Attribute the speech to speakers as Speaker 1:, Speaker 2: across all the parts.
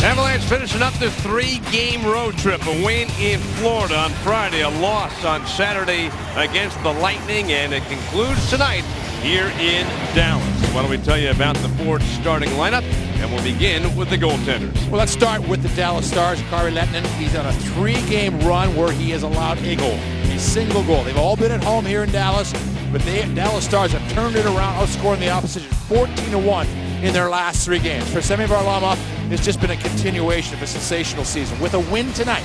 Speaker 1: Avalanche finishing up their 3-game road trip. A win in Florida on Friday, a loss on Saturday against the Lightning, and it concludes tonight here in Dallas. Why don't we tell you about the Ford starting lineup, and we'll begin with the goaltenders.
Speaker 2: Well, let's start with the Dallas Stars. Kari Lehtonen, he's on a 3-game run where he has allowed a goal, a single goal. They've all been at home here in Dallas, but the Dallas Stars have turned it around, outscoring the opposition 14-1 in their last 3 games. For Semyon Varlamov, it's just been a continuation of a sensational season. With a win tonight,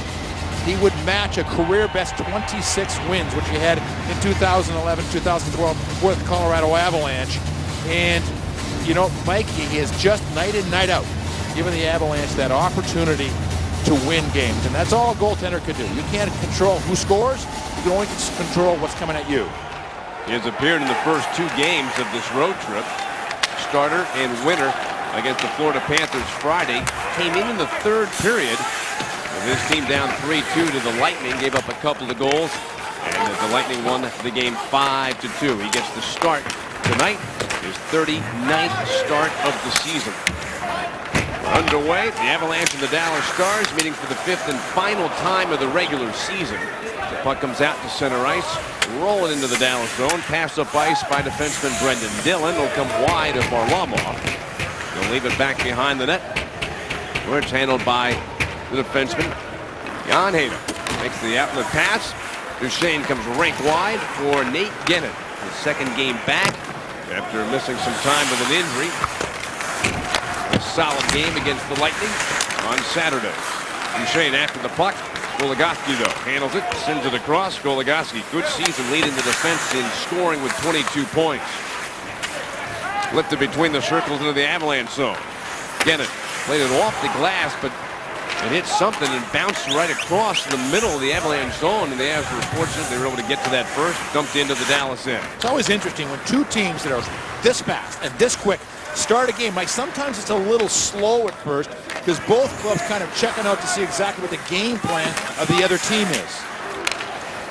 Speaker 2: he would match a career-best 26 wins, which he had in 2011-2012 with Colorado Avalanche. And, you know, Mike, he is just night in, night out, giving the Avalanche that opportunity to win games. And that's all a goaltender could do. You can't control who scores. You can only control what's coming at you.
Speaker 1: He has appeared in the first 2 games of this road trip. Starter and winner against the Florida Panthers Friday. Came in the 3rd period. With his team down 3-2 to the Lightning. Gave up a couple of goals. And the Lightning won the game 5-2. He gets the start tonight. His 39th start of the season. Underway, the Avalanche and the Dallas Stars meeting for the 5th and final time of the regular season. The puck comes out to center ice, rolling into the Dallas zone. Pass up ice by defenseman Brendan Dillon. Will come wide of Varlamov. He'll leave it back behind the net, where it's handled by the defenseman Jan Hayden. Makes the outlet pass. Duchesne comes right wide for Nate Gennet. His 2nd game back after missing some time with an injury. A solid game against the Lightning on Saturday. Duchesne after the puck. Goligoski, though, handles it, sends it across. Goligoski, good season leading the defense in scoring with 22 points. Lifted between the circles into the Avalanche zone. Gennet played it off the glass, but it hit something and bounced right across the middle of the Avalanche zone, and the Avs were fortunate they were able to get to that first, dumped into the Dallas end.
Speaker 2: It's always interesting when 2 teams that are this fast and this quick start a game. Like, sometimes it's a little slow at first because both clubs kind of checking out to see exactly what the game plan of the other team is.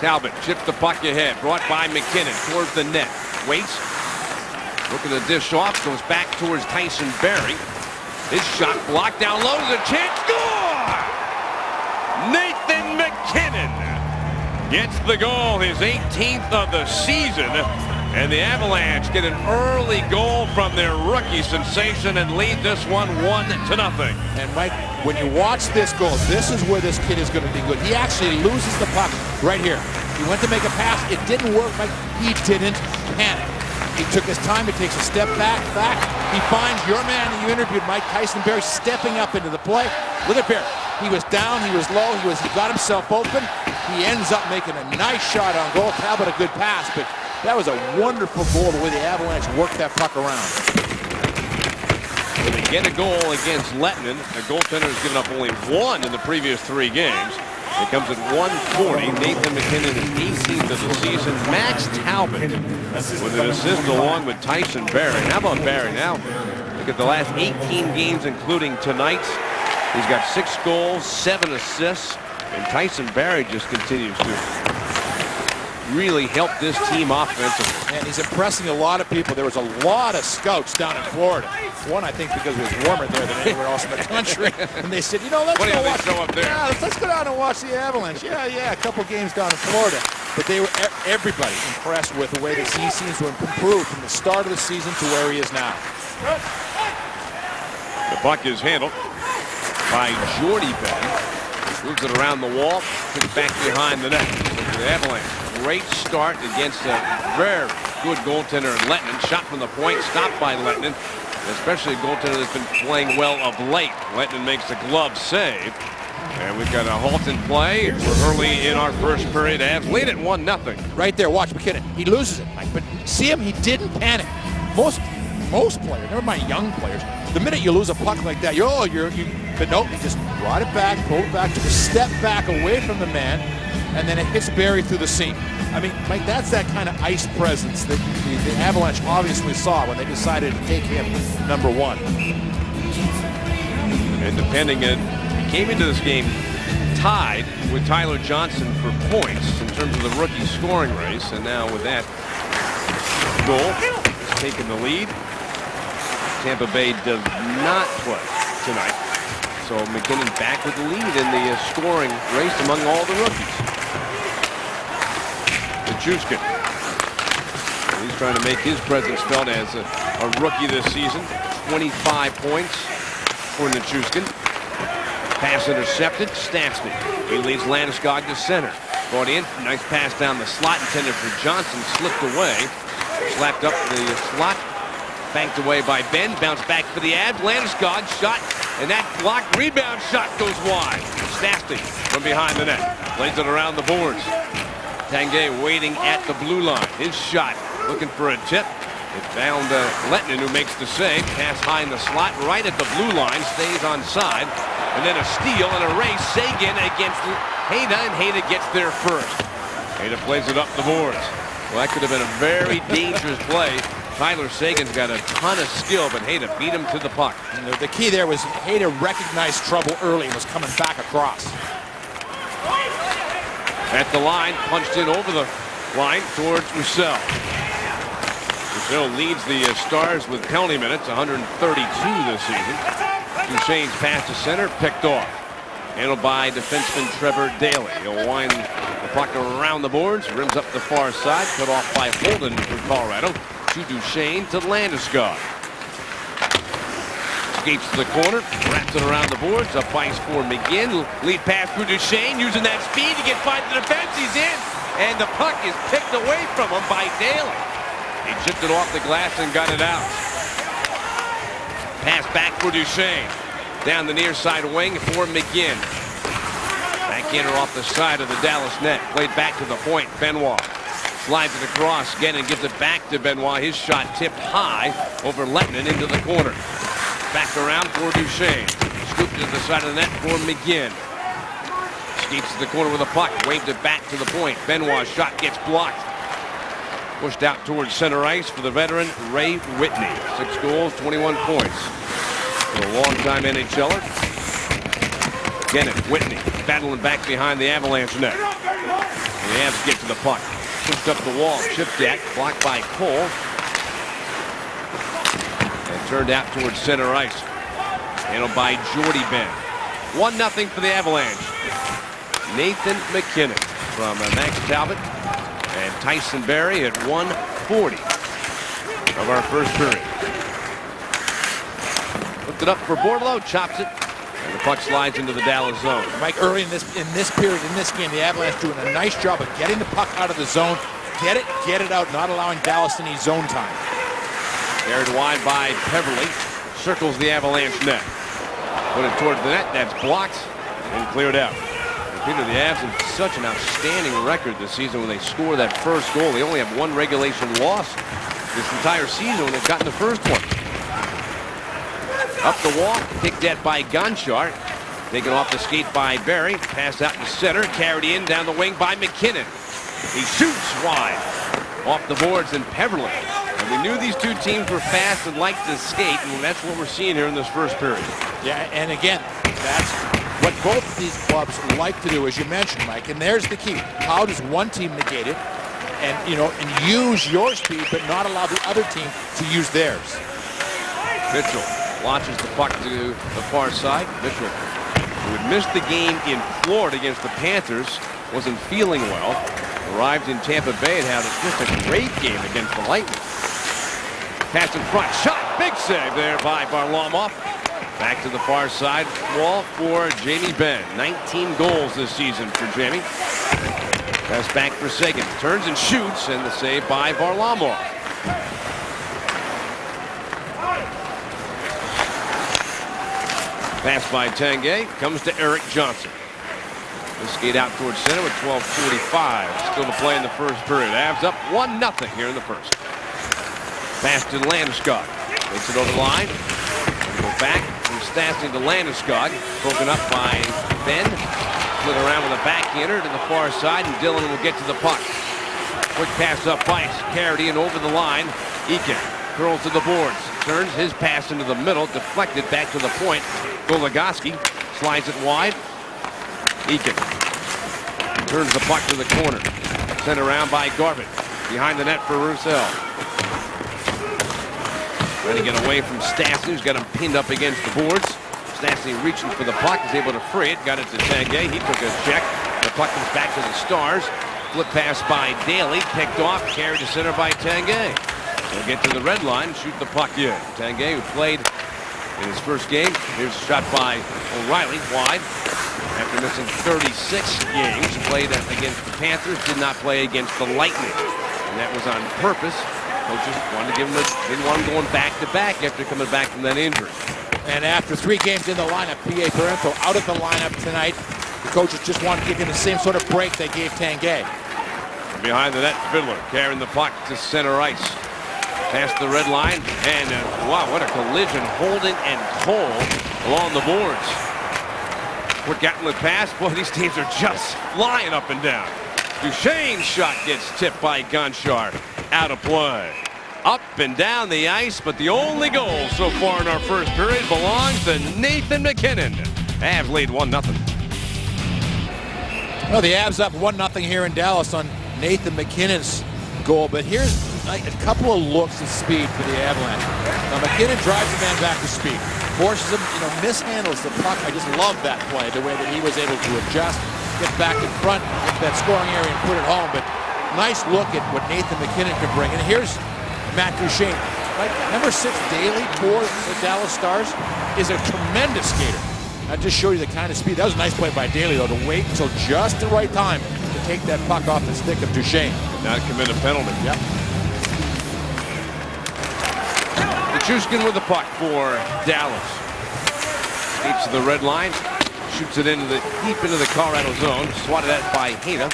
Speaker 1: Talbot chips the puck ahead, brought by McKinnon towards the net. Waits, looking to dish off, goes back towards Tyson Barrie. His shot blocked down low, there's a chance, score! Nathan McKinnon gets the goal, his 18th of the season. And the Avalanche get an early goal from their rookie sensation and lead this one 1-0.
Speaker 2: And Mike, when you watch this goal, this is where this kid is going to be good. He actually loses the puck right here. He went to make a pass. It didn't work, Mike. He didn't panic. He took his time. He takes a step back. He finds your man that you interviewed, Mike, Tyson Barrie, stepping up into the play. Look at Barrie. He was down. He was low. He got himself open. He ends up making a nice shot on goal. Talbot a good pass, but that was a wonderful goal, the way the Avalanche worked that puck around.
Speaker 1: When they get a goal against Lehtonen, the goaltender has given up only 1 in the previous 3 games. It comes at 140. Nathan McKinnon is 18th of the season. Max Talbot with an assist along with Tyson Barrie. How about Barrie now? Look at the last 18 games, including tonight's. He's got 6 goals, 7 assists, and Tyson Barrie just continues to really help this team offensively.
Speaker 2: And he's impressing a lot of people. There was a lot of scouts down in Florida. One, I think, because it was warmer there than anywhere else in the country. And they said, you know, let's go watch.
Speaker 1: Show up there?
Speaker 2: Yeah, let's go down and watch the Avalanche. Yeah, a couple games down in Florida. But they were everybody impressed with the way that he seems to have improved from the start of the season to where he is now.
Speaker 1: The puck is handled by Jordy Benn. Moves it around the wall, puts it back behind the net. The Avalanche. Great start against a very good goaltender in Lehtonen. Shot from the point, stopped by Lehtonen. Especially a goaltender that's been playing well of late. Lehtonen makes a glove save. And we've got a halt in play. We're early in our first period. Avs lead at 1-0.
Speaker 2: Right there, watch McKinnon. He loses it, Mike. But see him, he didn't panic. Most players, never mind young players, the minute you lose a puck like that, but nope, he just brought it back, pulled it back, took a step back away from the man, and then it hits Barrie through the seam. I mean, Mike, that's that kind of ice presence that the Avalanche obviously saw when they decided to take him #1.
Speaker 1: And depending on, he came into this game tied with Tyler Johnson for points in terms of the rookie scoring race, and now with that goal, he's taken the lead. Tampa Bay does not play tonight. So McKinnon back with the lead in the scoring race among all the rookies. Nichushkin. He's trying to make his presence felt as a rookie this season. 25 points for Nichushkin. Pass intercepted. Stastny. He leads Landeskog to center. Brought in. Nice pass down the slot intended for Johnson. Slipped away. Slapped up the slot. Banked away by Ben. Bounced back for the Avs. Landeskog shot. And that blocked rebound shot goes wide. Stastny from behind the net. Plays it around the boards. Tanguay waiting at the blue line. His shot looking for a tip. It found Lettinen, who makes the save. Pass high in the slot right at the blue line. Stays on side. And then a steal and a race. Seguin against Hayda, and Hayda gets there first. Hayda plays it up the boards. Well, that could have been a very dangerous play. Tyler Seguin's got a ton of skill, but Hayda beat him to the puck.
Speaker 2: And the key there was Hayda recognized trouble early and was coming back across.
Speaker 1: At the line, punched in over the line towards Roussel. Roussel leads the Stars with penalty minutes, 132 this season. Duchesne's pass to center, picked off. Handled by defenseman Trevor Daley. He'll wind the puck around the boards, rims up the far side, cut off by Holden for Colorado. To Duchesne to Landeskog. Skates to the corner, wraps it around the boards, up ice for McGinn. Lead pass through Duchesne, using that speed to get by the defense. He's in, and the puck is picked away from him by Daley. He chipped it off the glass and got it out. Pass back for Duchesne. Down the near side wing for McGinn. Backhander off the side of the Dallas net. Played back to the point. Benoit slides it across again and gives it back to Benoit. His shot tipped high over Lettinen into the corner. Back around for Duchesne. Scooped to the side of the net for McGinn. Skates to the corner with a puck. Waved it back to the point. Benoit's shot gets blocked. Pushed out towards center ice for the veteran Ray Whitney. 6 goals, 21 points. For a long-time NHLer. Again, Whitney battling back behind the Avalanche net. The Avs get to the puck. Pushed up the wall, chipped at, blocked by Cole. And turned out towards center ice. Handled by Jordy Ben. 1-0 for the Avalanche. Nathan McKinnon from Max Talbot and Tyson Barrie at 1:40 of our first period. Looked it up for Bordeleau, chops it, and the puck slides into the Dallas zone.
Speaker 2: Mike, early in this period, in this game, the Avalanche doing a nice job of getting the puck out of the zone. Get it out, not allowing Dallas any zone time.
Speaker 1: Carried wide by Peverly. Circles the Avalanche net. Put it towards the net. That's blocked and cleared out. And Peter, the Avs have such an outstanding record this season when they score that first goal. They only have one regulation loss this entire season when they've gotten the first one. Up the wall, picked at by Gonchar. Taken off the skate by Barrie. Passed out to center. Carried in down the wing by McKinnon. He shoots wide off the boards and Peverly. And we knew these two teams were fast and liked to skate, and that's what we're seeing here in this first period.
Speaker 2: Yeah, and again, that's what both of these clubs like to do, as you mentioned, Mike. And there's the key. How does one team negate it and use your speed, but not allow the other team to use theirs?
Speaker 1: Mitchell launches the puck to the far side. Mitchell, who had missed the game in Florida against the Panthers, wasn't feeling well. Arrived in Tampa Bay and had just a great game against the Lightning. Pass in front, shot, big save there by Varlamov. Back to the far side wall for Jamie Benn. 19 goals this season for Jamie. Pass back for Seguin. Turns and shoots, and the save by Varlamov. Pass by Tanguay, comes to Erik Johnson. They skate out towards center with 12:45 still to play in the first period. Avs up 1-0 here in the first. Pass to Landeskog. Takes it over the line. Go back from Stastny to Landeskog. Broken up by Ben. Split around with a backhander to the far side, and Dillon will get to the puck. Quick pass up ice. Carried in over the line. Eakin curls to the boards. Turns his pass into the middle. Deflected back to the point. Goligoski slides it wide. Eakin turns the puck to the corner. Sent around by Garvin. Behind the net for Roussel. Trying to get away from Stastny, who's got him pinned up against the boards. Stastny reaching for the puck, is able to free it, got it to Tanguay. He took a check. The puck comes back to the Stars. Flip pass by Daly, picked off, carried to center by Tanguay. He'll get to the red line, shoot the puck in. Tanguay, who played in his first game. Here's a shot by O'Reilly, wide. After missing 36 games, played against the Panthers, did not play against the Lightning. And that was on purpose. Coaches wanted to give him didn't want him going back-to-back after coming back from that injury.
Speaker 2: And after 3 games in the lineup, P.A. Parenteau out of the lineup tonight. The coaches just wanted to give him the same sort of break they gave Tanguay.
Speaker 1: Behind the net, Fiddler carrying the puck to center ice. Past the red line, and wow, what a collision. Holden and Cole along the boards. Quick Gatlin pass. Boy, these teams are just flying up and down. Duchesne's shot gets tipped by Gonchar. Out of play. Up and down the ice, but the only goal so far in our first period belongs to Nathan MacKinnon. Avs lead 1-0.
Speaker 2: Well, the Avs up 1-0 here in Dallas on Nathan MacKinnon's goal, but here's a couple of looks of speed for the Avalanche. Now, MacKinnon drives the man back to speed, forces him, mishandles the puck. I just love that play, the way that he was able to adjust, get back in front, get that scoring area and put it home. But nice look at what Nathan MacKinnon can bring. And here's Matt Duchene. Right? Number 6 Daly for the Dallas Stars is a tremendous skater. That just showed you the kind of speed. That was a nice play by Daly, though, to wait until just the right time to take that puck off the stick of Duchene.
Speaker 1: Not commit a penalty.
Speaker 2: Yep.
Speaker 1: Nichushkin with the puck for Dallas. Skates to the red line. Shoots it deep into the Colorado zone. Swatted at by Hina.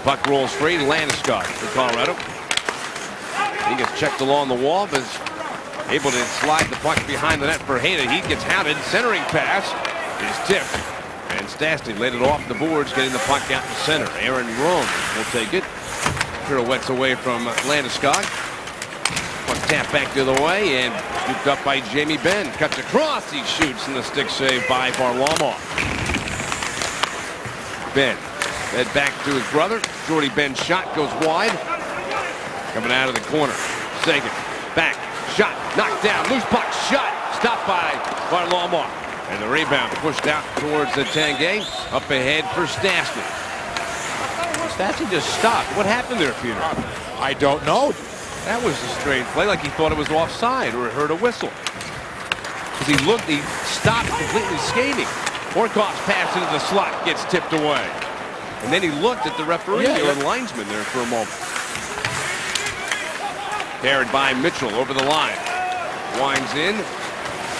Speaker 1: Puck rolls free. Landeskog for Colorado. He gets checked along the wall, but is able to slide the puck behind the net for Hina. He gets hounded. Centering pass is tipped. And Stastny laid it off the boards, getting the puck out to center. Aaron Rome will take it. Pirouettes away from Landeskog. Puck tapped back the other way and scooped up by Jamie Benn. Cuts across, he shoots, and the stick save by Varlamov. Benn head back to his brother. Jordy Benn's shot goes wide. Coming out of the corner. Seguin back, shot, knocked down, loose puck, shot, stopped by Varlamov. And the rebound pushed out towards the Tanguay. Up ahead for Stastny. Stastny just stopped. What happened there, Peter?
Speaker 2: I don't know.
Speaker 1: That was a strange play, like he thought it was offside or heard a whistle. Because he stopped completely skating. Horkoff's pass into the slot gets tipped away. And then he looked at the referee or linesman there for a moment. Carried by Mitchell over the line. Winds in.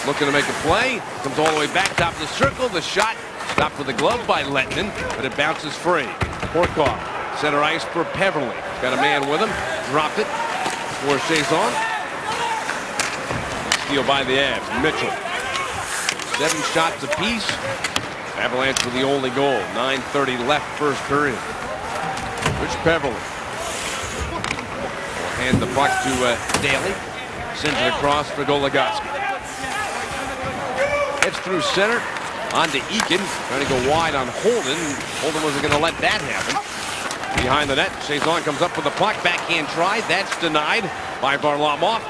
Speaker 1: Looking to make a play. Comes all the way back, top of the circle. The shot stopped with the glove by Lettinen, but it bounces free. Horkoff, center ice for Peverley. Got a man with him. Dropped it for Chazon. Steal by the Avs. Mitchell. 7 shots apiece. Avalanche with the only goal. 9:30 left first period. Rich Peverley will hand the puck to Daly. Sends it across for Goligoski. Heads through center, on to Eakin, trying to go wide on Holden. Holden wasn't going to let that happen. Behind the net, Chazon comes up with the puck, backhand try, that's denied by Varlamov.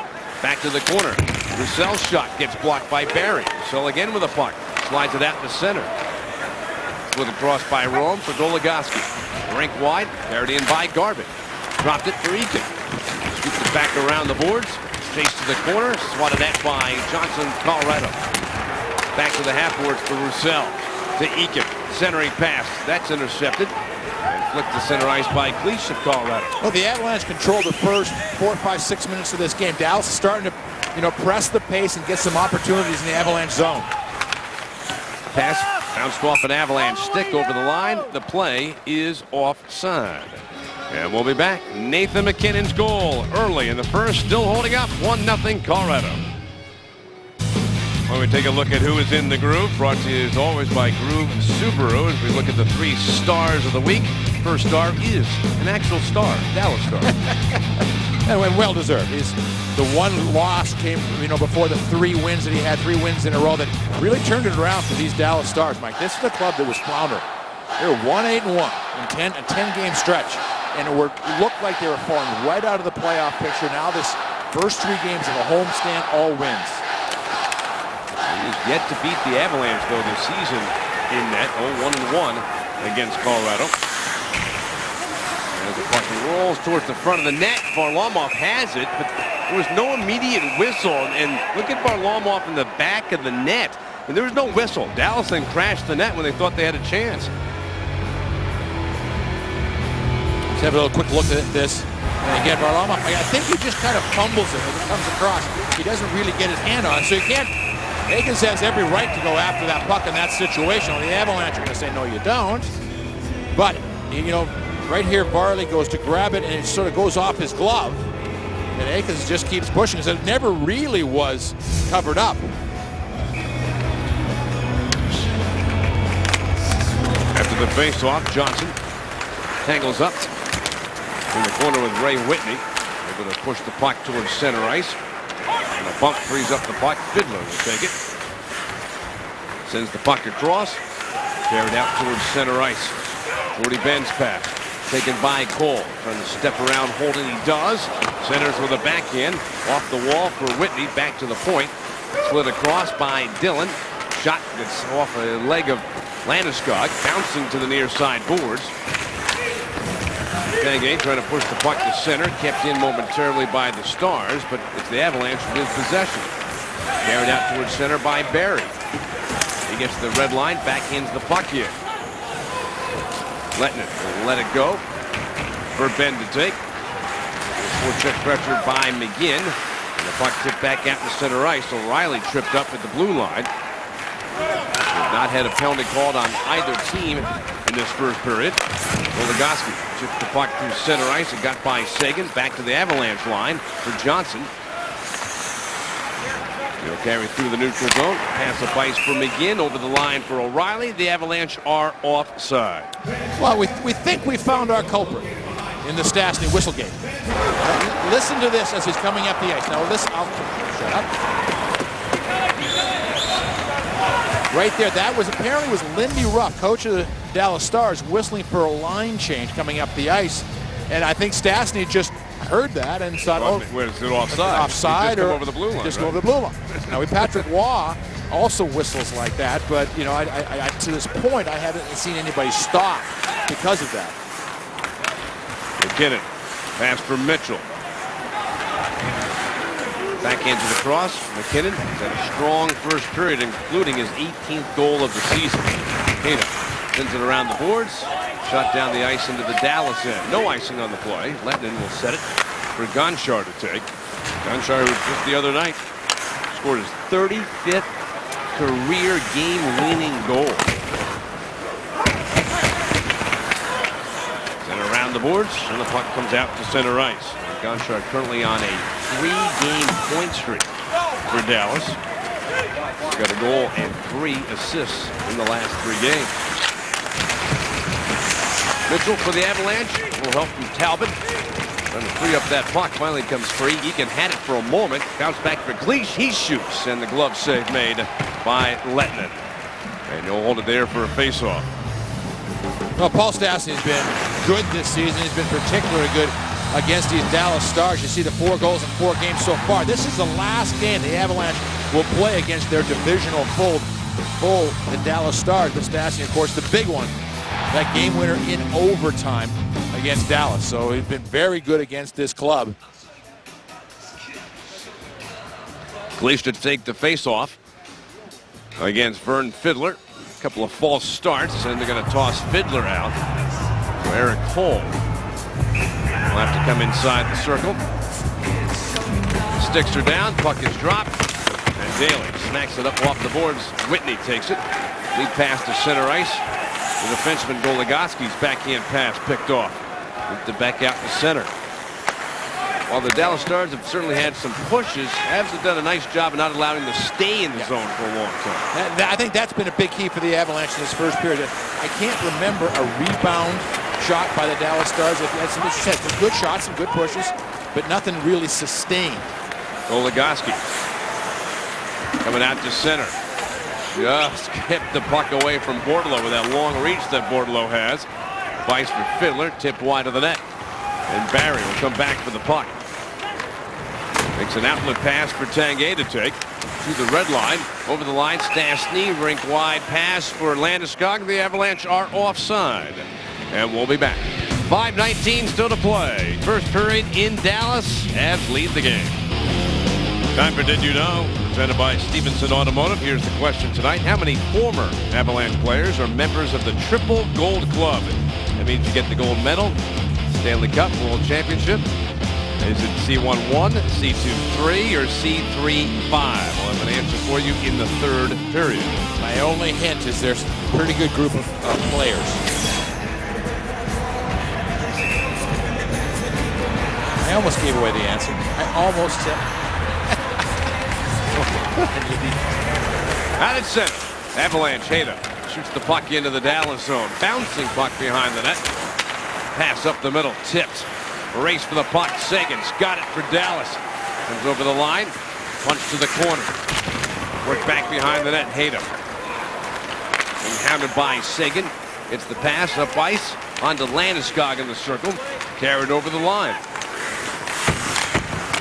Speaker 1: Back to the corner. Roussel's shot gets blocked by Barry. Roussel again with the puck, slides it out to center. With a cross by Rome for Goligoski. Rink wide, carried in by Garvin. Dropped it for Eakin. Scooped it back around the boards, chased to the corner, swatted at by Johnson, Colorado. Back to the half boards for Roussel. To Eakin. Centering pass. That's intercepted. And flicked to center ice by Cleach of Colorado.
Speaker 2: Well, the Avalanche controlled the first 4, 5, 6 minutes of this game. Dallas is starting to, press the pace and get some opportunities in the Avalanche zone.
Speaker 1: Pass bounced off an Avalanche stick over the line. The play is offside. And we'll be back. Nathan MacKinnon's goal early in the first, still holding up 1-0 Colorado. When we take a look at who is in the groove, brought to you as always by Groove Subaru. As we look at the 3 stars of the week, first star is an actual star, Dallas Star.
Speaker 2: And well deserved. The one loss came, before the 3 wins that he had, 3 wins in a row that really turned it around for these Dallas Stars, Mike. This is a club that was floundering. They were 1-8-1 in a 10-game stretch, and it looked like they were falling right out of the playoff picture. Now this first 3 games of a homestand, all wins.
Speaker 1: has yet to beat the Avalanche, though, this season in net. 0-1-1 against Colorado. As the puck rolls towards the front of the net, Varlamov has it, but there was no immediate whistle. And look at Varlamov in the back of the net. And there was no whistle. Dallas then crashed the net when they thought they had a chance.
Speaker 2: Let's have a little quick look at this. And again, Varlamov, I think he just kind of fumbles it as it comes across. He doesn't really get his hand on it, so you can't. Aikens has every right to go after that puck in that situation. The Avalanche are going to say, no, you don't. But, you know, right here, Varley goes to grab it, and it sort of goes off his glove. And Aikens just keeps pushing. So it never really was covered up.
Speaker 1: After the face-off, Johnson tangles up in the corner with Ray Whitney. They're going to push the puck towards center ice. And a bump frees up the puck. Fiddler will take it. Sends the puck across. Carried out towards center ice. Jordy Benn's pass. Taken by Cole. Trying to step around Holden. He does. Centers with a backhand. Off the wall for Whitney. Back to the point. Slid across by Dillon. Shot gets off a leg of Landeskog. Bouncing to the near side boards. Tanguay trying to push the puck to center. Kept in momentarily by the Stars, but it's the Avalanche with possession. Carried out towards center by Barry. He gets the red line, backhands the puck here. Lettinen will let it go for Benn to take. Forecheck pressure by McGinn. And the puck tipped back out to center ice. O'Reilly tripped up at the blue line. We've not had a penalty called on either team in this first period. Goligoski chips the puck through center ice and got by Seguin. Back to the Avalanche line for Johnson. He'll carry through the neutral zone. Pass of ice for McGinn over the line for O'Reilly. The Avalanche are offside.
Speaker 2: Well, we think we found our culprit in the Stastny Whistlegate. Listen to this as he's coming up the ice. Now listen, shut up. Right there, that was apparently was Lindy Ruff, coach of the Dallas Stars, whistling for a line change coming up the ice. And I think Stastny just heard that and thought,
Speaker 1: well, is it offside?
Speaker 2: Offside or
Speaker 1: over the blue line.
Speaker 2: Just
Speaker 1: right?
Speaker 2: go over the blue line. Now, Patrick Waugh also whistles like that, but you know, I to this point, I haven't seen anybody stop because of that.
Speaker 1: McKinnon, pass for Mitchell. Backhand to the cross. McKinnon has had a strong first period, including his 18th goal of the season. Kano sends it around the boards. Shot down the ice into the Dallas end. No icing on the play. Lettinen will set it for Gonchar to take. Gonchar, who just the other night scored his 35th career game-winning goal. Sent around the boards, and the puck comes out to center ice. Gonchar currently on a 3-game point streak for Dallas. He's got a goal and 3 assists in the last 3 games. Mitchell for the Avalanche will help from Talbot. Trying to free up that puck. Finally comes free. Eakin had it for a moment. Bounce back for Cleach. He shoots, and the glove save made by Lettinen. And he'll hold it there for a faceoff.
Speaker 2: Well, Paul Stastny has been good this season. He's been particularly good against these Dallas Stars. You see the 4 goals in 4 games so far. This is the last game the Avalanche will play against their divisional foe, the Dallas Stars. But Stastny, of course, the big one. That game winner in overtime against Dallas. So he's been very good against this club.
Speaker 1: Cleach to take the faceoff against Vern Fiddler. A couple of false starts, and they're going to toss Fiddler out. So Eric Cole will have to come inside the circle. Sticks her down. Puck is dropped. And Daly smacks it up off the boards. Whitney takes it. Lead pass to center ice. The defenseman Goligoski's backhand pass picked off. Moved it back out to center. While the Dallas Stars have certainly had some pushes, Avs have done a nice job of not allowing them to stay in the zone for a long time.
Speaker 2: I think that's been a big key for the Avalanche in this first period. I can't remember a rebound shot by the Dallas Stars. They've had some good shots, some good pushes, but nothing really sustained.
Speaker 1: Goligoski coming out to center. Just kept the puck away from Bordeleau with that long reach that Bordeleau has. Vice for Fiddler, tipped wide of the net. And Barry will come back for the puck. Makes an outlet pass for Tanguay to take to the red line. Over the line, Stastny, rink wide pass for Landeskog. The Avalanche are offside. And we'll be back. 5:19 still to play. First period in Dallas. Avs lead the game. Time for Did You Know? Presented by Stevenson Automotive. Here's the question tonight. How many former Avalanche players are members of the Triple Gold Club? That means you get the gold medal, Stanley Cup, World Championship. Is it C1-1, C2-3, or C3-5? We'll have an answer for you in the third period.
Speaker 2: My only hint is there's a pretty good group of players. I almost gave away the answer. I almost said.
Speaker 1: Out at center. Avalanche, Hayda shoots the puck into the Dallas zone. Bouncing puck behind the net. Pass up the middle, tipped. Race for the puck. Sagan's got it for Dallas. Comes over the line. Punch to the corner. Work back behind the net. Hayda. Encountered by Sagan. Gets the pass up ice. Onto Landeskog in the circle. Carried over the line.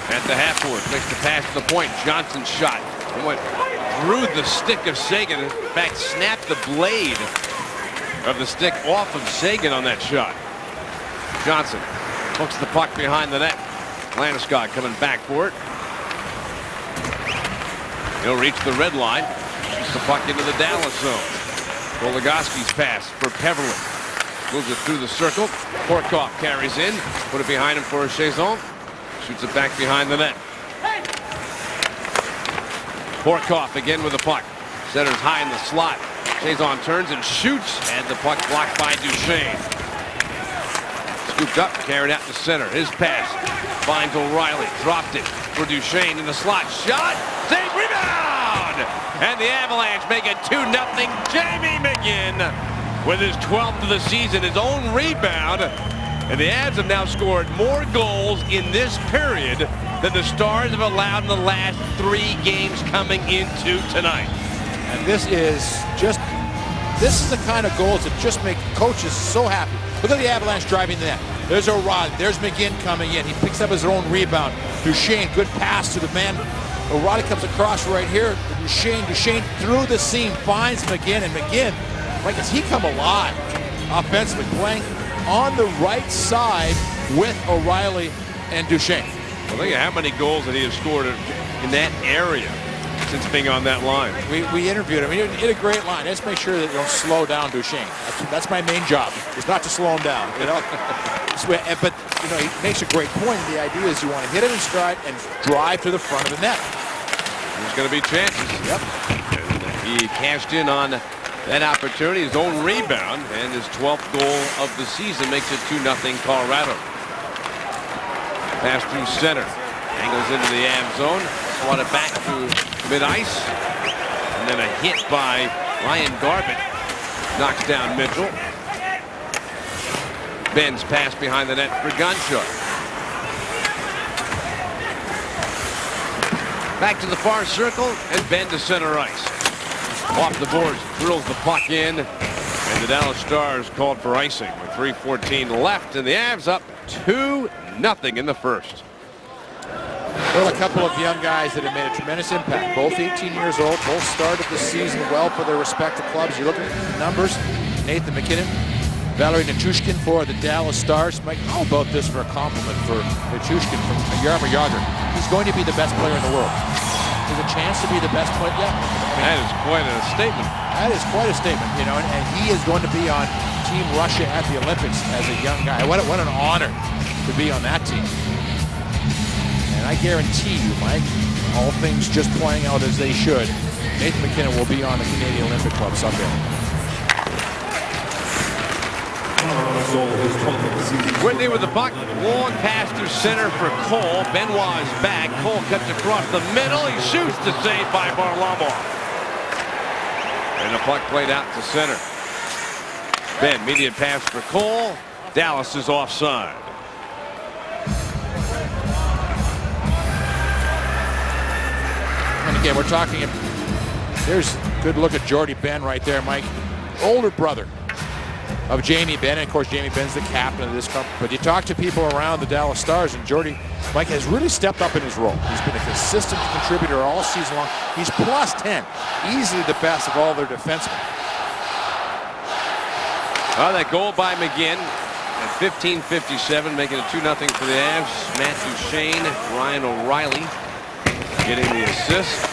Speaker 1: At the half board. Makes the pass to the point. Johnson's shot. It went through the stick of Sagan. In fact, snapped the blade of the stick off of Sagan on that shot. Johnson hooks the puck behind the net. Landeskog coming back for it. He'll reach the red line. Shoots the puck into the Dallas zone. Goligoski's pass for Peverlin. Moves it through the circle. Horkoff carries in. Put it behind him for a Chazon. Shoots it back behind the net. Horkoff again with the puck. Centers high in the slot. Chazon turns and shoots. And the puck blocked by Duchesne. Scooped up, carried out to center. His pass finds O'Reilly. Dropped it for Duchesne in the slot. Shot! Save! Rebound! And the Avalanche make it 2-0. Jamie McGinn with his 12th of the season. His own rebound. And the Avs have now scored more goals in this period than the Stars have allowed in the last 3 games coming into tonight.
Speaker 2: And this is the kind of goals that just make coaches so happy. Look at the Avalanche driving the net. There's O'Reilly. There's McGinn coming in. He picks up his own rebound. Duchesne, good pass to the man. O'Reilly comes across right here. Duchesne through the seam finds McGinn. And McGinn, like, has he come alive offensively, playing on the right side with O'Reilly and Duchesne.
Speaker 1: Well, think of how many goals that he has scored in that area since being on that line.
Speaker 2: We interviewed him. He hit a great line. Let's make sure that you don't slow down Duchesne. That's my main job. It's not to slow him down, you know. But you know, he makes a great point. The idea is you want to hit it in stride and drive to the front of the net.
Speaker 1: There's going to be chances.
Speaker 2: Yep.
Speaker 1: And he cashed in on that opportunity, his own rebound, and his 12th goal of the season makes it 2-0 Colorado. Pass through center. Angles into the Avs zone. Swat it back to mid-ice. And then a hit by Ryan Garbutt. Knocks down Mitchell. Ben's pass behind the net for Gonchar. Back to the far circle, and Ben to center ice. Off the boards, drills the puck in, and the Dallas Stars called for icing with 3:14 left, and the Avs up 2-0 in the first.
Speaker 2: Well, a couple of young guys that have made a tremendous impact. Both 18 years old, both started the season well for their respective clubs. You look at the numbers, Nathan MacKinnon, Valeri Nichushkin for the Dallas Stars. Mike, how about this for a compliment for Nichushkin from Jaromir Jagr? He's going to be the best player in the world. There's a chance to be the best player. Yeah,
Speaker 1: that is quite a statement.
Speaker 2: That is quite a statement, you know, and he is going to be on Team Russia at the Olympics as a young guy. What an honor to be on that team. And I guarantee you, Mike, all things just playing out as they should, Nathan MacKinnon will be on the Canadian Olympic Club someday.
Speaker 1: Whitney with the puck. Long pass through center for Cole. Benoit is back. Cole cuts across the middle. He shoots to save by Varlamov. And the puck played out to center. Ben, immediate pass for Cole. Dallas is offside.
Speaker 2: And again, we're talking, there's a good look at Jordy Ben right there, Mike. Older brother. of Jamie Benn. And of course, Jamie Benn's the captain of this club. But you talk to people around the Dallas Stars, and Jordy Mike has really stepped up in his role. He's been a consistent contributor all season long. He's plus 10, easily the best of all their defensemen.
Speaker 1: That goal by McGinn at 15:57, making it 2-0 for the Avs. Matthew Shane, Ryan O'Reilly getting the assist.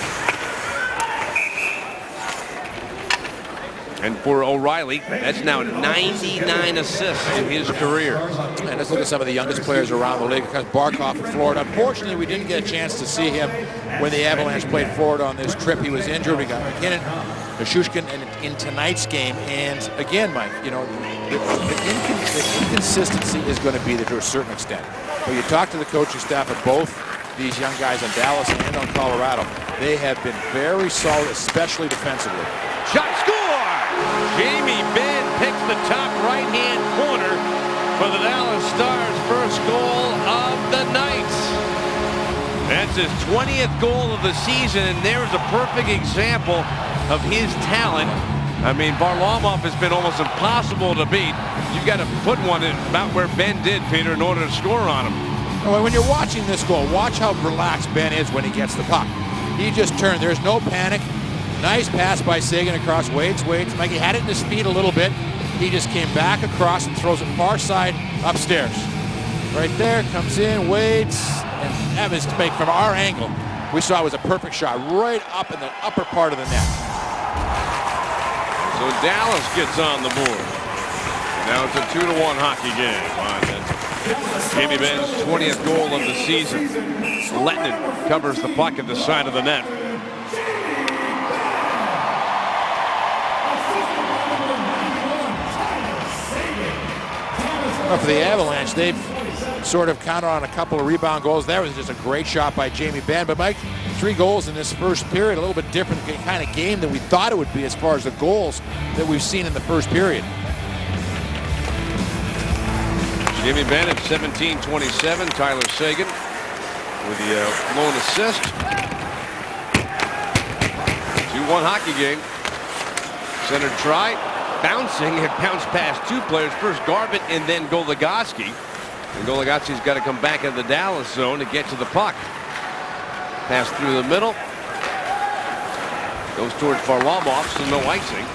Speaker 1: And for O'Reilly, that's now 99 assists in his career.
Speaker 2: And let's look at some of the youngest players around the league. Because Barkov in Florida. Unfortunately, we didn't get a chance to see him when the Avalanche played Florida on this trip. He was injured. We got McKinnon, Nichushkin in tonight's game. And again, Mike, you know, the inconsistency is going to be there to a certain extent. When you talk to the coaching staff of both these young guys on Dallas and on Colorado, they have been very solid, especially defensively.
Speaker 1: Shot, score! Jamie Benn picks the top right-hand corner for the Dallas Stars' first goal of the night. That's his 20th goal of the season, and there's a perfect example of his talent. I mean, Varlamov has been almost impossible to beat. You've got to put one in about where Benn did, Peter, in order to score on him.
Speaker 2: When you're watching this goal, watch how relaxed Benn is when he gets the puck. He just turned. There's no panic. Nice pass by Seguin across. Waits. Mikey had it in his feet a little bit. He just came back across and throws it far side upstairs. Right there, comes in, waits, and Evans to make from our angle. We saw it was a perfect shot right up in the upper part of the net.
Speaker 1: So Dallas gets on the board. Now it's a 2-1 hockey game. Jamie Benn's 20th goal of the season. Lettinen covers the puck at the side of the net.
Speaker 2: Well, for the Avalanche, they've sort of counted on a couple of rebound goals. That was just a great shot by Jamie Benn. But Mike, 3 goals in this first period, a little bit different kind of game than we thought it would be as far as the goals that we've seen in the first period.
Speaker 1: Jamie Benn at 17:27. Tyler Seguin with the lone assist. 2-1 hockey game. Centered try. Bouncing. It bounced past 2 players. First Garbutt and then Goligoski. And Goligoski's got to come back into the Dallas zone to get to the puck. Pass through the middle. Goes towards Varlamov, so no icing.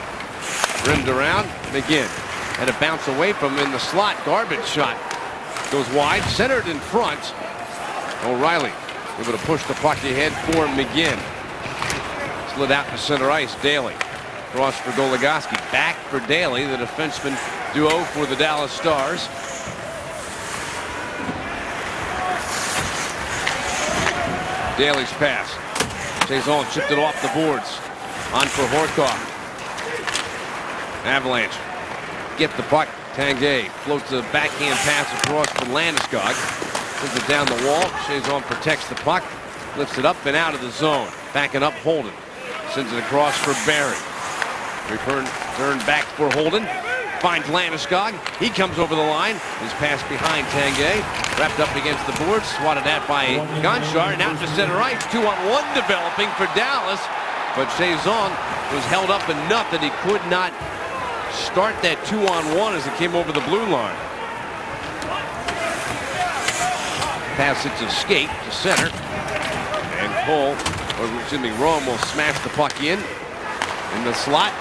Speaker 1: Rimmed around. McGinn. Had to bounce away from him in the slot. Garbutt shot. Goes wide. Centered in front. O'Reilly able to push the puck ahead for McGinn. Slid out to center ice. Daly. Cross for Goligoski. Back for Daly, the defenseman duo for the Dallas Stars. Daly's pass. Chazon chipped it off the boards. On for Horcoff. Avalanche get the puck. Tanguay floats the backhand pass across for Landeskog. Sends it down the wall. Chazon protects the puck. Lifts it up and out of the zone. Backing up Holden. Sends it across for Barry. Turn back for Holden. Finds Landeskog. He comes over the line. His pass behind Tanguay. Wrapped up against the boards. Swatted at by Gonchar. And out to center ice. 2-on-1 developing for Dallas. But Chazon was held up enough that he could not start that 2-on-1 as it came over the blue line. Pass its escape to center. And Rome will smash the puck in the slot.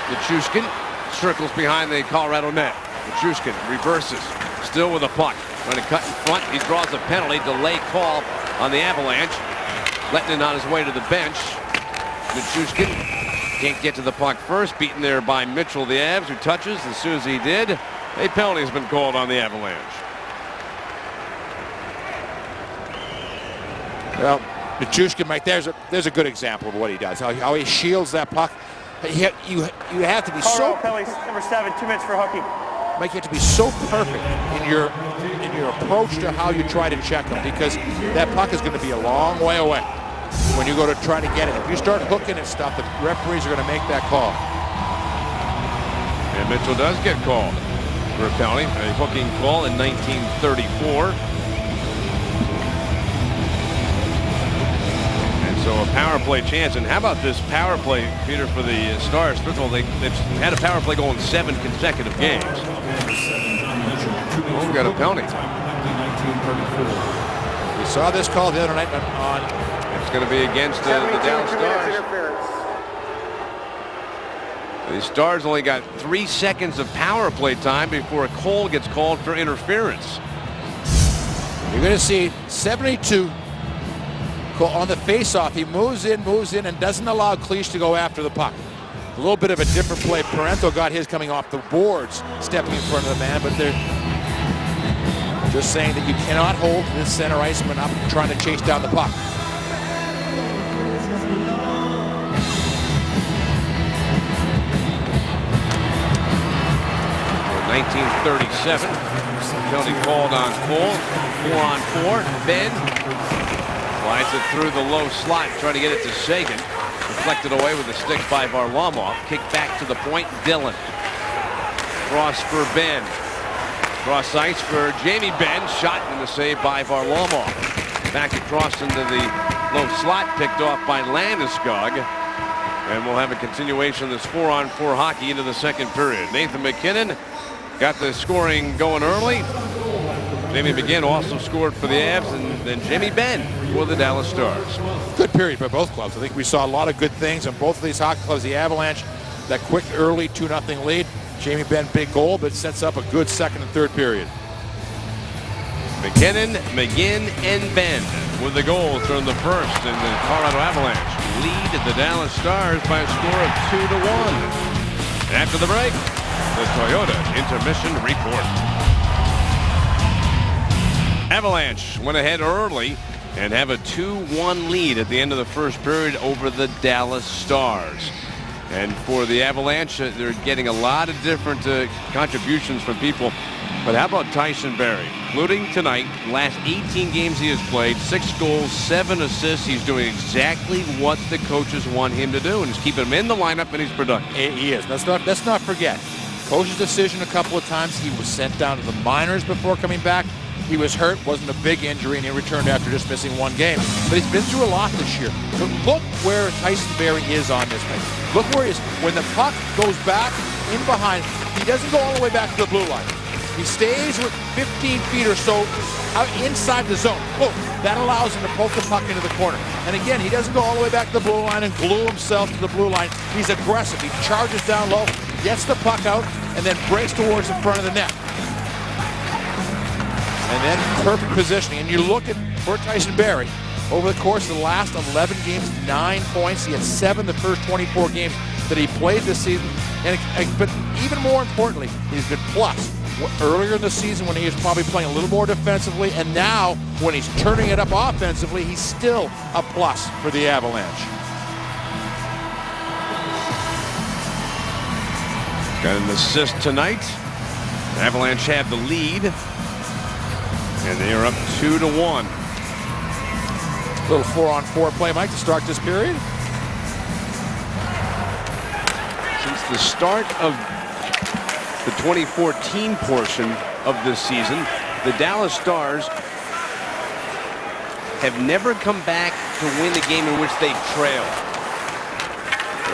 Speaker 1: Nichushkin circles behind the Colorado net. Nichushkin reverses, still with a puck. Trying to cut in front. He draws a penalty. Delay call on the Avalanche. Lettinen on his way to the bench. Nichushkin can't get to the puck first. Beaten there by Mitchell, the Avs, who touches. As soon as he did, a penalty has been called on the Avalanche.
Speaker 2: Well, Nichushkin, Mike, there's a good example of what he does. How he shields that puck. You have to be so.
Speaker 3: Penalties, number 7, 2 minutes for hooking.
Speaker 2: Mike, you have to be so perfect in your approach to how you try to check him, because that puck is going to be a long way away when you go to try to get it. If you start hooking and stuff, the referees are going to make that call.
Speaker 1: And Mitchell does get called for a penalty, a hooking call in 1934. And so So a power play chance. And how about this power play, Peter, for the Stars? First of all, they've had a power play going 7 consecutive games. Oh, we got a penalty.
Speaker 2: We saw this call the other night on.
Speaker 1: It's going to be against the Dallas Stars. The Stars only got 3 seconds of power play time before Cole gets called for interference.
Speaker 2: You're going to see 72 on the face-off. He moves in, and doesn't allow Cleach to go after the puck. A little bit of a different play. Parento got his coming off the boards, stepping in front of the man, but they're just saying that you cannot hold this center iceman up trying to chase down the puck.
Speaker 1: 1937. Penalty called on Cole. 4-on-4. Ben slides it through the low slot, trying to get it to Sagan. Deflected away with a stick by Varlamov. Kick back to the point. Dillon. Cross for Ben. Cross ice for Jamie Benn. Shot and the save by Varlamov. Back across into the low slot. Picked off by Landeskog. And we'll have a continuation of this 4-on-4 hockey into the second period. Nathan MacKinnon got the scoring going early. Jamie McGinn also scored for the Avs, and then Jamie Benn for the Dallas Stars.
Speaker 2: Good period by both clubs. I think we saw a lot of good things on both of these hockey clubs. The Avalanche, that quick early 2-0 lead. Jamie Benn, big goal, but sets up a good second and third period.
Speaker 1: McKinnon, McGinn, and Benn with the goals from the first, and the Colorado Avalanche lead the Dallas Stars by a score of 2-1. After the break, the Toyota Intermission Report. Avalanche went ahead early and have a 2-1 lead at the end of the first period over the Dallas Stars. And for the Avalanche, they're getting a lot of different contributions from people. But how about Tyson Barrie? Including tonight, last 18 games he has played, 6 goals, 7 assists. He's doing exactly what the coaches want him to do, and he's keeping him in the lineup, and he's productive.
Speaker 2: He is. Let's not forget. Coach's decision a couple of times. He was sent down to the minors before coming back. He was hurt, wasn't a big injury, and he returned after just missing 1 game. But he's been through a lot this year. But look where Tyson Barrie is on this thing. Look where he is. When the puck goes back in behind, he doesn't go all the way back to the blue line. He stays with 15 feet or so out inside the zone. Boom. That allows him to poke the puck into the corner. And again, he doesn't go all the way back to the blue line and glue himself to the blue line. He's aggressive. He charges down low, gets the puck out, and then breaks towards the front of the net. And then perfect positioning. And you look at for Tyson Barrie, over the course of the last 11 games, 9 points. He had 7 the first 24 games that he played this season. But even more importantly, he's been plus. Earlier in the season when he was probably playing a little more defensively, and now when he's turning it up offensively, he's still a plus for the Avalanche.
Speaker 1: Got an assist tonight. The Avalanche have the lead, and they are up 2-1.
Speaker 2: Little 4-on-4 play, Mike, to start this period.
Speaker 1: Since the start of the 2014 portion of this season, the Dallas Stars have never come back to win a game in which they trail.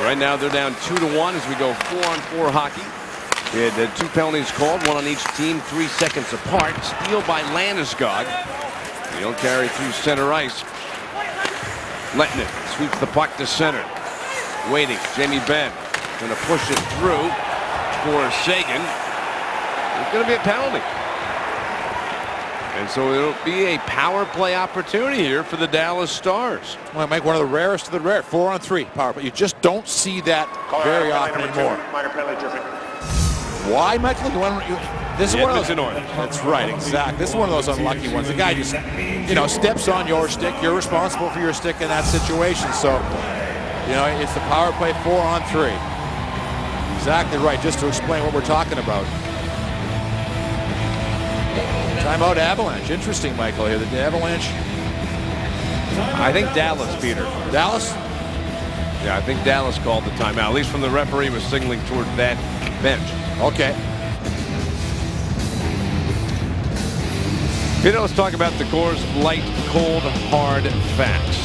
Speaker 1: Right now they're down 2-1 as we go 4-on-4 hockey. We had 2 penalties called, 1 on each team, 3 seconds apart. Steal by Landeskog. He'll carry through center ice. Lettinen sweeps the puck to center. Waiting, Jamie Benn going to push it through for Sagan. It's going to be a penalty. And so it'll be a power play opportunity here for the Dallas Stars.
Speaker 2: Well, Mike, one of the rarest of the rare. 4-on-3 power play. You just don't see that very often anymore.
Speaker 3: Minor penalty tripping.
Speaker 2: Why, Michael? This is one of those.
Speaker 1: Oilers.
Speaker 2: That's right, exactly. This is one of those unlucky ones. The guy just, steps on your stick. You're responsible for your stick in that situation. So, it's the power play 4-on-3. Exactly right. Just to explain what we're talking about. Timeout Avalanche. Interesting, Michael, here. The Avalanche.
Speaker 1: I think Dallas, Peter.
Speaker 2: Dallas?
Speaker 1: Yeah, I think Dallas called the timeout. At least from the referee was signaling toward that bench.
Speaker 2: Okay.
Speaker 1: Peter, let's talk about the Coors Light Cold Hard Facts.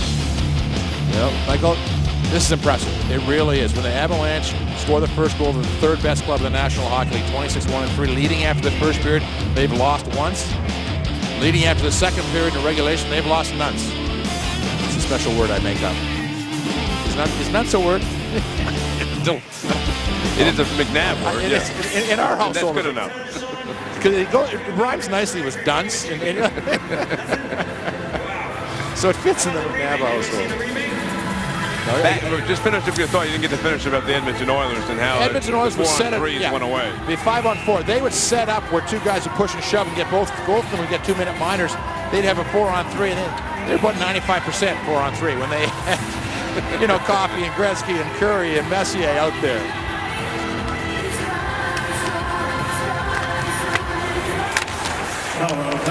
Speaker 2: Michael, this is impressive. It really is. When the Avalanche score the first goal of the third best club in the National Hockey League, 26-1-3, leading after the first period, they've lost once. Leading after the second period in regulation, they've lost none. It's a special word I make up. Is nuts a word?
Speaker 1: It is a McNabb word.
Speaker 2: In our household.
Speaker 1: That's good enough.
Speaker 2: Because it rhymes nicely with dunce. So it fits in the McNabb household.
Speaker 1: Just finish up your thought. You didn't get to finish about the Edmonton Oilers and how
Speaker 2: Edmonton Oilers would set it.
Speaker 1: went away.
Speaker 2: The 5-on-4. They would set up where two guys would push and shove and get both of them would get 2-minute minors. They'd have a 4-on-3, and they're about 95% 4-on-3 when they had, Coffey and Gretzky and Curry and Messier out there.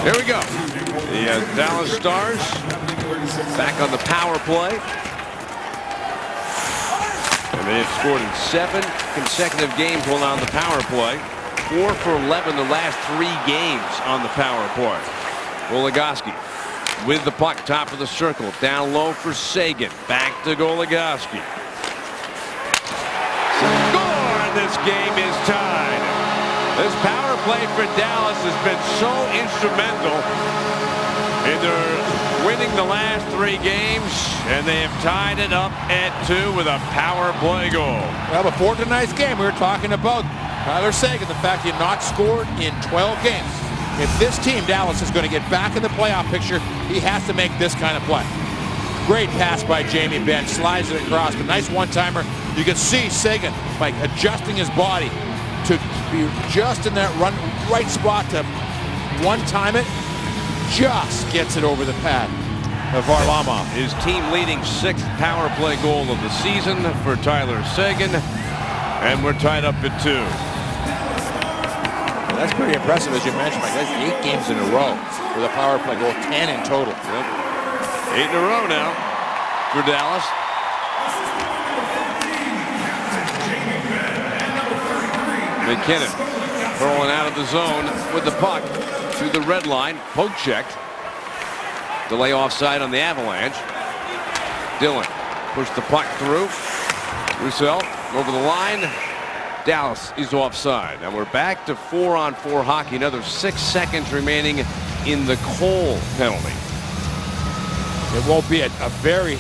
Speaker 1: Here we go. The Dallas Stars back on the power play. And they have scored in 7 consecutive games while on the power play. 4 for 11 the last 3 games on the power play. Goligoski with the puck, top of the circle. Down low for Seguin. Back to Goligoski. Score! This game is tied. This power play for Dallas has been so instrumental in their winning the last 3 games, and they have tied it up at 2 with a power play goal.
Speaker 2: Well, before tonight's game, we were talking about Tyler Seguin, the fact he had not scored in 12 games. If this team, Dallas, is going to get back in the playoff picture, he has to make this kind of play. Great pass by Jamie Benn, slides it across, but nice one-timer. You can see Seguin, adjusting his body to be just in that right spot to one-time it. Just gets it over the pad of Varlamov.
Speaker 1: His team-leading 6th power play goal of the season for Tyler Seguin, and we're tied up at 2.
Speaker 2: That's pretty impressive, as you mentioned, Mike. That's 8 games in a row with a power play goal, 10 in total.
Speaker 1: Yep. 8 in a row now for Dallas. McKinnon rolling out of the zone with the puck to the red line. Poke checked. Delay offside on the Avalanche. Dillon pushed the puck through. Roussel over the line. Dallas is offside. Now we're back to 4-on-4 hockey. Another 6 seconds remaining in the Cole penalty.
Speaker 2: It won't be a very...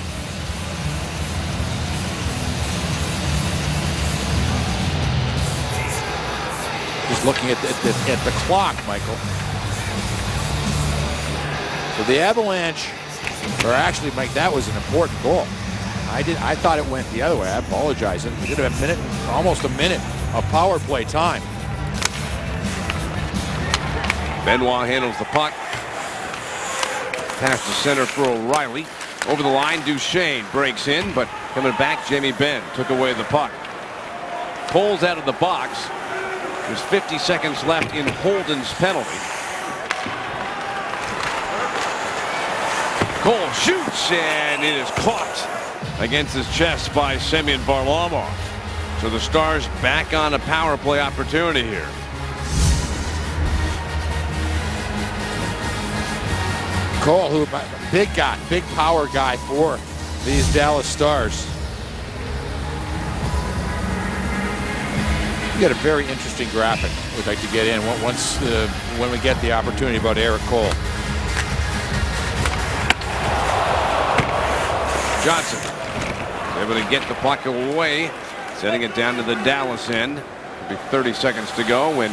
Speaker 2: Just looking at the clock, Michael. So the Avalanche are actually, Mike, that was an important goal. I thought it went the other way. I apologize. It should have been almost a minute of power play time.
Speaker 1: Benoit handles the puck. Pass to center for O'Reilly. Over the line, Duchesne breaks in, but coming back, Jamie Benn took away the puck. Cole's out of the box. There's 50 seconds left in Holden's penalty. Cole shoots, and it is caught against his chest by Semyon Varlamov. So the Stars back on a power play opportunity here.
Speaker 2: Cole, who big guy, big power guy for these Dallas Stars. We got a very interesting graphic we'd like to get in once when we get the opportunity about Eric Cole.
Speaker 1: Johnson able to get the puck away, sending it down to the Dallas end. It'll be 30 seconds to go when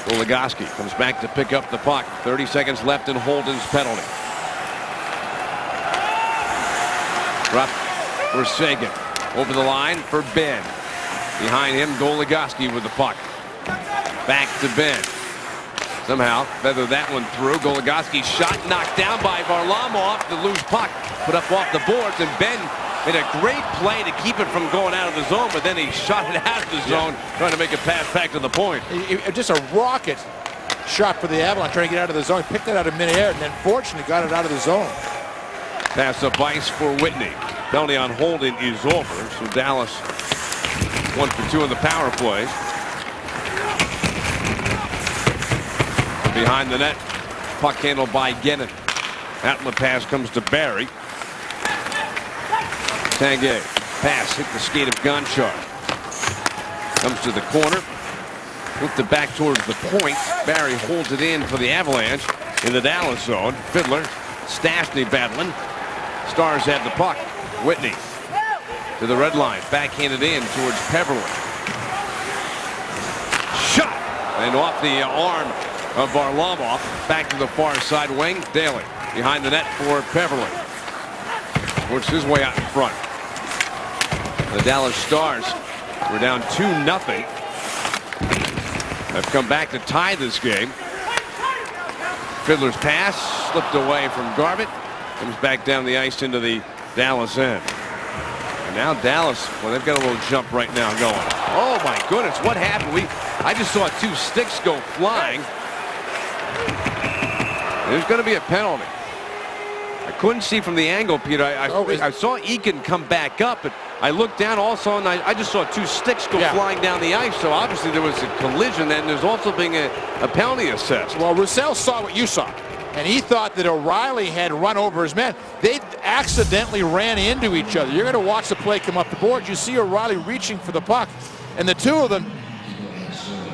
Speaker 1: Goligoski comes back to pick up the puck. 30 seconds left in Holden's penalty. Drop for Seguin. Over the line for Benn. Behind him, Goligoski with the puck. Back to Benn. Somehow feather that one through. Goligoski's shot knocked down by Varlamov. The loose puck put up off the boards, and Benn made a great play to keep it from going out of the zone, but then he shot it out of the zone, trying to make a pass back to the point.
Speaker 2: Just a rocket shot for the Avalanche, trying to get out of the zone. Picked it out of midair, and then fortunately got it out of the zone.
Speaker 1: Pass up ice for Whitney. Penalty on Holden is over, so Dallas 1 for 2 on the power plays. Behind the net, puck handled by Gennon. That one pass comes to Barry. Tanguay. Pass hit the skate of Gonchar. Comes to the corner. Flipped it back towards the point. Barry holds it in for the Avalanche in the Dallas zone. Fiddler, Stastny battling. Stars have the puck. Whitney to the red line. Backhanded in towards Peverley. Shot! And off the arm of Varlamov. Back to the far side wing. Daly behind the net for Peverley. Works his way out in front. The Dallas Stars were down 2-0. Have come back to tie this game. Fiddler's pass slipped away from Garbutt. Comes back down the ice into the Dallas end. And now Dallas, well, they've got a little jump right now going. Oh my goodness, what happened? I just saw 2 sticks go flying. There's going to be a penalty. I couldn't see from the angle, Peter. I saw Eakin come back up, but I looked down also, and I just saw 2 sticks go flying down the ice. So obviously there was a collision, and there's also being a penalty assessed.
Speaker 2: Well, Roussel saw what you saw, and he thought that O'Reilly had run over his man. They accidentally ran into each other. You're going to watch the play come up the board. You see O'Reilly reaching for the puck, and the two of them,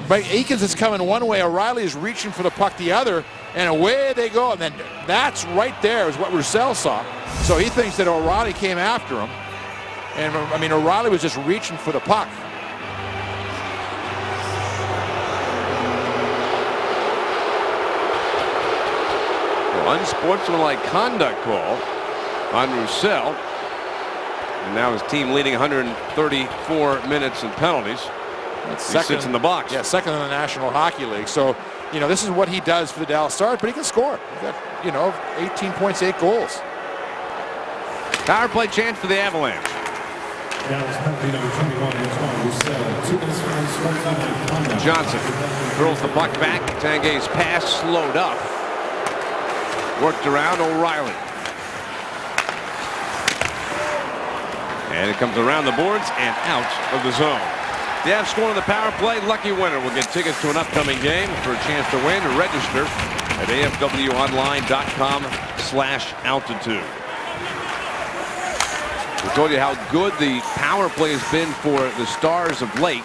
Speaker 2: Eakins is coming one way, O'Reilly is reaching for the puck the other, and away they go. And then that's right there is what Roussel saw. So he thinks that O'Reilly came after him. And I mean, O'Reilly was just reaching for the puck.
Speaker 1: Unsportsmanlike conduct call on Roussel. And now his team leading 134 minutes in penalties. He sits in the box.
Speaker 2: Yeah, second in the National Hockey League. So, you know, this is what he does for the Dallas Stars, but he can score. He's got, you know, 18 points, 8 goals.
Speaker 1: Power play chance for the Avalanche. Johnson throws the puck back. Tanguay's pass slowed up. Worked around O'Reilly. And it comes around the boards and out of the zone. The Avs score on the power play. Lucky winner will get tickets to an upcoming game. For a chance to win, register at afwonline.com/altitude. We told you how good the power play has been for the Stars of late.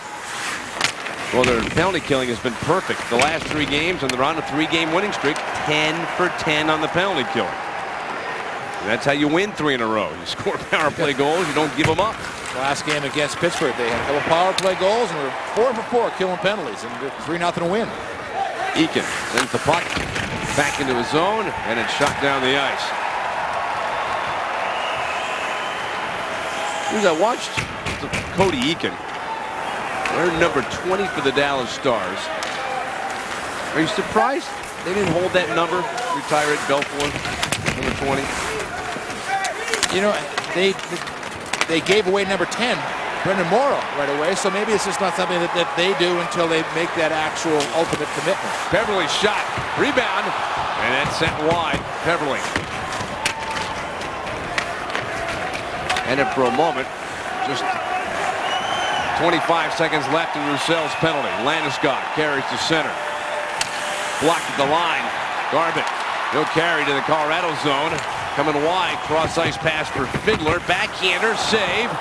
Speaker 1: Well, their penalty killing has been perfect. The last 3 games, and they're on a 3-game winning streak, 10 for 10 on the penalty killing. And that's how you win 3 in a row. You score power play goals, you don't give them up.
Speaker 2: Last game against Pittsburgh, they had a couple power play goals and were 4 for 4 killing penalties, and 3-0 win.
Speaker 1: Eakin sends the puck back into his zone, and it's shot down the ice. As I watched Cody Eakin, wearing number 20 for the Dallas Stars. Are you surprised they didn't hold that number, retire at Belfour, number 20?
Speaker 2: You know, they gave away number 10, Brendan Morrow, right away, so maybe it's just not something that they do until they make that actual ultimate commitment.
Speaker 1: Beverly shot, rebound, and that's sent wide. Beverly. And it for a moment, just 25 seconds left in Roussel's penalty. Landeskog carries to center. Blocked at the line. Garbutt. He'll carry to the Colorado zone. Coming wide. Cross ice pass for Fiddler. Backhander save.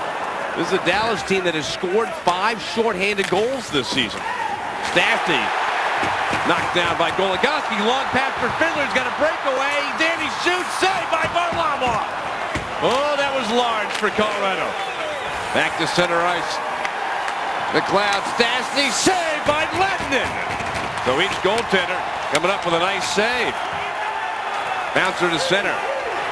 Speaker 1: This is a Dallas team that has scored 5 shorthanded goals this season. Stastny knocked down by Goligoski. Long pass for Fiddler. He's got a breakaway. Danny shoots. Saved by Varlamov. Oh, that was large for Colorado. Back to center ice. McLeod, Stastny, saved by Lettinen. So each goaltender coming up with a nice save. Bouncer to center.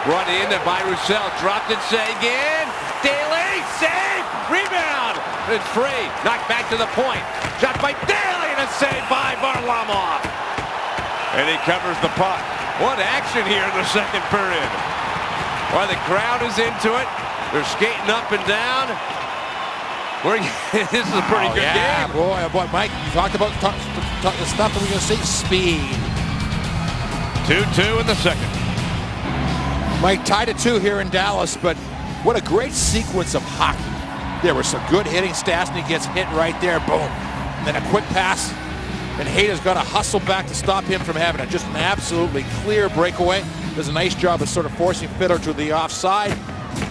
Speaker 1: Brought in by Roussel. Dropped it, Seguin. Daly, save, rebound. It's free. Knocked back to the point. Shot by Daly and a save by Varlamov. And he covers the puck. What action here in the second period. Well, the crowd is into it. They're skating up and down. This is a pretty good game.
Speaker 2: Boy, Mike, you talked about the stuff that we're going to see. Speed.
Speaker 1: 2-2 in the second.
Speaker 2: Mike tied at 2 here in Dallas, but what a great sequence of hockey. There was some good hitting. Stastny gets hit right there. Boom. And then a quick pass. And Hayda's got to hustle back to stop him from having just an absolutely clear breakaway. Does a nice job of sort of forcing Fiddler to the offside.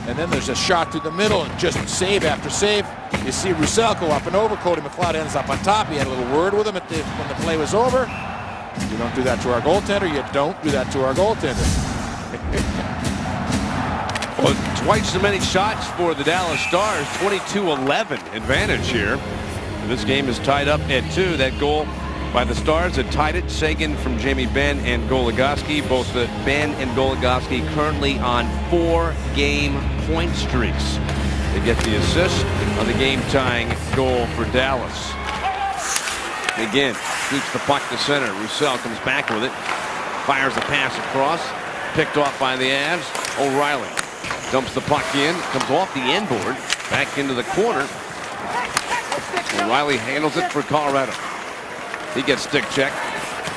Speaker 2: And then there's a shot through the middle and just save after save. You see Roussel go up and over. Cody McLeod ends up on top. He had a little word with him when the play was over. You don't do that to our goaltender. You don't do that to our goaltender.
Speaker 1: Well, twice so many shots for the Dallas Stars. 22-11 advantage here. And this game is tied up at 2. That goal by the Stars that tied it. Seguin from Jamie Benn and Goligoski. Both the Benn and Goligoski currently on 4-game point streaks. They get the assist on the game-tying goal for Dallas. Again, shoots the puck to center. Roussel comes back with it. Fires the pass across. Picked off by the Avs. O'Reilly dumps the puck in. Comes off the end board. Back into the corner. O'Reilly handles it for Colorado. He gets stick check.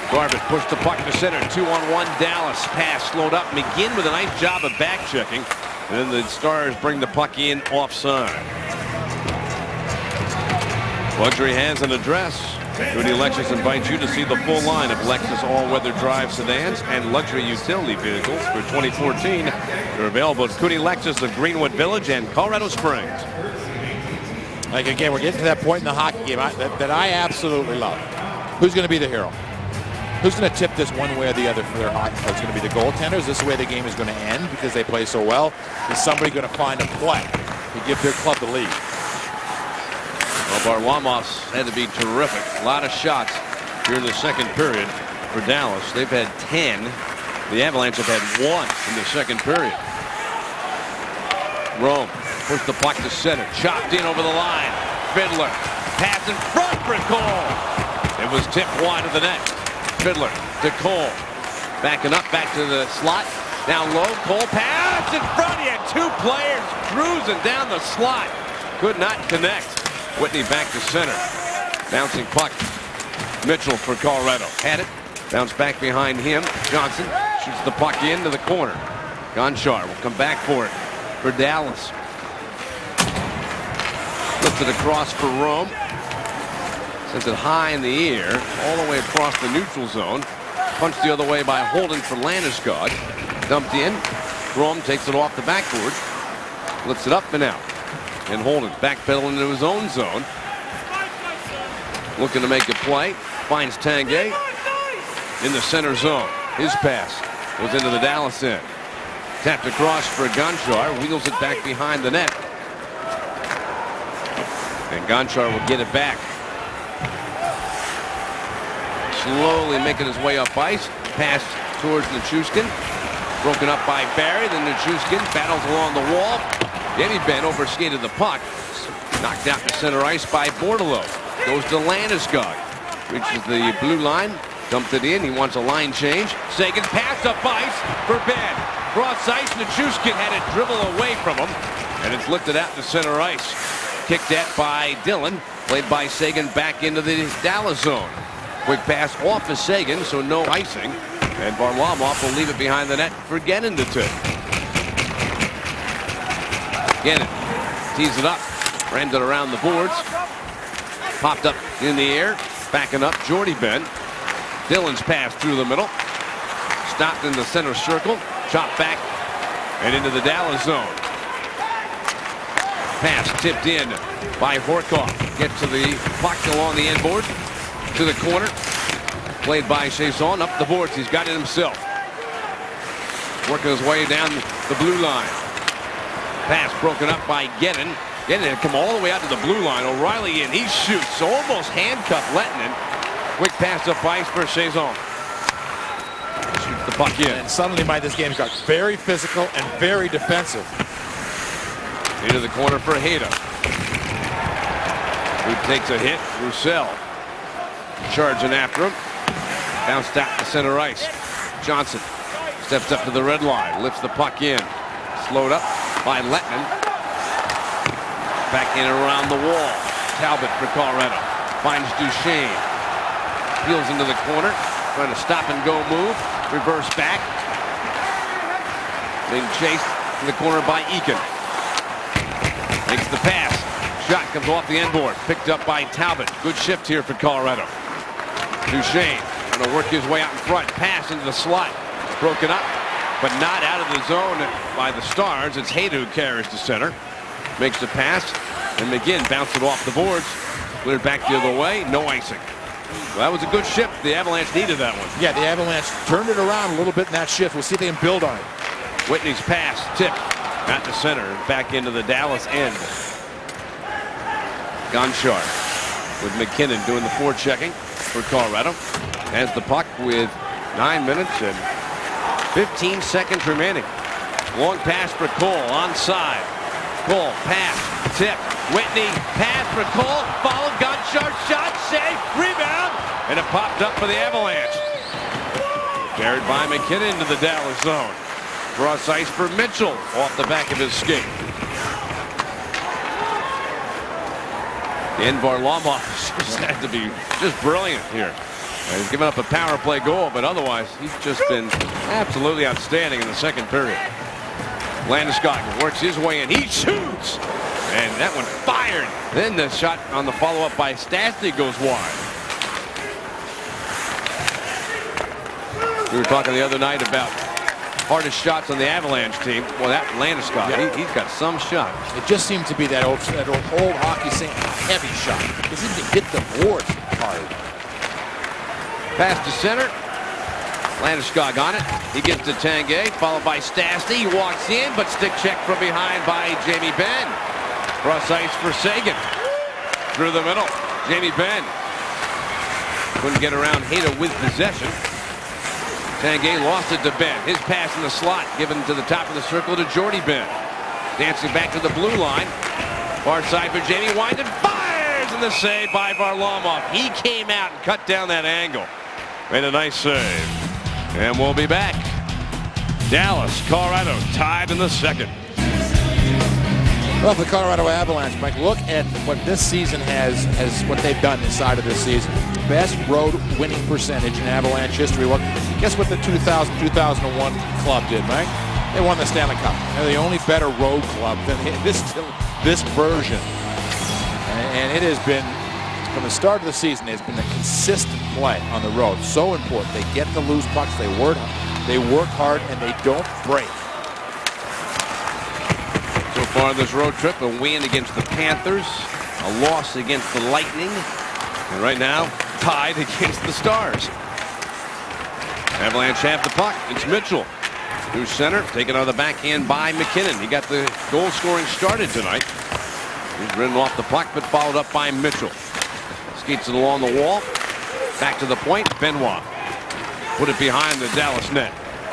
Speaker 1: Garbutt pushed the puck to center. 2-on-1 Dallas. Pass slowed up. McGinn with a nice job of back checking. And then the Stars bring the puck in offside. Luxury has an address. Cooney Lexus invites you to see the full line of Lexus all-weather drive sedans and luxury utility vehicles for 2014. They're available at Cooney Lexus of Greenwood Village and Colorado Springs.
Speaker 2: Like, again, we're getting to that point in the hockey game that I absolutely love. Who's going to be the hero? Who's going to tip this one way or the other for their hockey? It's going to be the goaltenders. This is the way the game is going to end because they play so well. Is somebody going to find a play to give their club the lead?
Speaker 1: Well, Varlamov's had to be terrific. A lot of shots here in the second period for Dallas. They've had 10. The Avalanche have had 1 in the second period. Rome pushed the puck to center. Chopped in over the line. Fiddler. Pass in front for Cole. It was tipped wide of the net. Fiddler to Cole. Backing up back to the slot. Down low. Cole pass in front. He had 2 players cruising down the slot. Could not connect. Whitney back to center. Bouncing puck. Mitchell for Colorado. Had it. Bounce back behind him. Johnson shoots the puck into the corner. Gonchar will come back for it for Dallas. Flips it across for Rome. Sends it high in the air. All the way across the neutral zone. Punched the other way by Holden for Landeskog. Dumped in. Rome takes it off the backboard. Flips it up and out. And Holden backpedaling into his own zone. Looking to make a play. Finds Tanguay in the center zone. His pass goes into the Dallas end. Tapped across for Gonchar. Wheels it back behind the net. And Gonchar will get it back. Slowly making his way up ice. Pass towards Nichushkin. Broken up by Barry. Then Nichushkin battles along the wall. Jamie Benn overskated the puck. Knocked out to center ice by Bordeleau. Goes to Landeskog. Reaches the blue line. Dumped it in. He wants a line change. Seguin pass up ice for Benn. Cross ice. Nichushkin had it dribble away from him. And it's lifted out to center ice. Kicked at by Dillon. Played by Seguin back into the Dallas zone. Quick pass off of Seguin, so no icing. And Varlamov will leave it behind the net for Gennin to tip. Gennin tees it up. Rammed it around the boards. Popped up in the air. Backing up Jordy Benn. Dillon's pass through the middle. Stopped in the center circle. Chopped back and into the Dallas zone. Pass tipped in by Horkoff. Gets to the puck along the end board. To the corner. Played by Chiasson. Up the boards. He's got it himself. Working his way down the blue line. Pass broken up by Gennin. Gennin had come all the way out to the blue line. O'Reilly in. He shoots. So almost handcuffed Lettinen. Quick pass up ice for Chiasson. Shoots the puck in.
Speaker 2: And suddenly this game's got very physical and very defensive.
Speaker 1: Into the corner for Hayda. Who takes a hit. Roussel charging after him. Bounced out to center ice. Johnson steps up to the red line. Lifts the puck in. Slowed up by Lettinen. Back in and around the wall. Talbot for Colorado. Finds Duchesne. Peels into the corner. Trying to stop and go move. Reverse back. Being chased in the corner by Eakin. Makes the pass. Shot comes off the end board. Picked up by Talbot. Good shift here for Colorado. Duchesne trying to work his way out in front. Pass into the slot. Broken up but not out of the zone by the Stars. It's Hayden who carries to center. Makes the pass, and McGinn bounced it off the boards. Cleared back the other way, no icing. Well, that was a good shift. The Avalanche needed that one.
Speaker 2: Yeah, the Avalanche turned it around a little bit in that shift. We'll see if they can build on it.
Speaker 1: Whitney's pass, tip, at the center, back into the Dallas end. Gonchar with McKinnon doing the forechecking for Colorado. Has the puck with 9 minutes and 15 seconds remaining. Long pass for Cole, onside. Cole, pass, tip, Whitney, pass for Cole, followed, Gonchar, shot, save, rebound, and it popped up for the Avalanche. Carried by McKinnon into the Dallas zone. Cross ice for Mitchell off the back of his skate. And Varlamov just had to be just brilliant here. He's given up a power play goal, but otherwise he's just been absolutely outstanding in the second period. Landeskog works his way in. He shoots! And that one fired. Then the shot on the follow-up by Stastny goes wide. We were talking the other night about hardest shots on the Avalanche team. Well, that Landeskog, he's got some shots.
Speaker 2: It just seemed to be that old hockey saying heavy shot. He seemed to hit the boards hard.
Speaker 1: Pass to center. Landeskog on it. He gets to Tanguay, followed by Stastny. He walks in, but stick check from behind by Jamie Benn. Cross ice for Seguin. Through the middle. Jamie Benn couldn't get around Hayda with possession. Tanguay lost it to Benn. His pass in the slot given to the top of the circle to Jordy Benn. Dancing back to the blue line. Far side for Jamie Wyndon. Fires in the save by Varlamov. He came out and cut down that angle. Made a nice save. And we'll be back. Dallas, Colorado tied in the second.
Speaker 2: Well, for the Colorado Avalanche, Mike, look at what this season has what they've done inside of this season. Best road winning percentage in Avalanche history. Well, guess what the 2000-2001 club did, Mike? They won the Stanley Cup. They're the only better road club than this version. And it has been, from the start of the season, it's been a consistent play on the road. So important. They get the loose pucks. They work hard, and they don't break.
Speaker 1: So far this road trip, a win against the Panthers, a loss against the Lightning, and right now tied against the Stars. Avalanche have the puck. It's Mitchell, who's center, taken out of the backhand by McKinnon. He got the goal scoring started tonight. He's ridden off the puck, but followed up by Mitchell. Skates it along the wall. Back to the point. Benoit put it behind the Dallas net.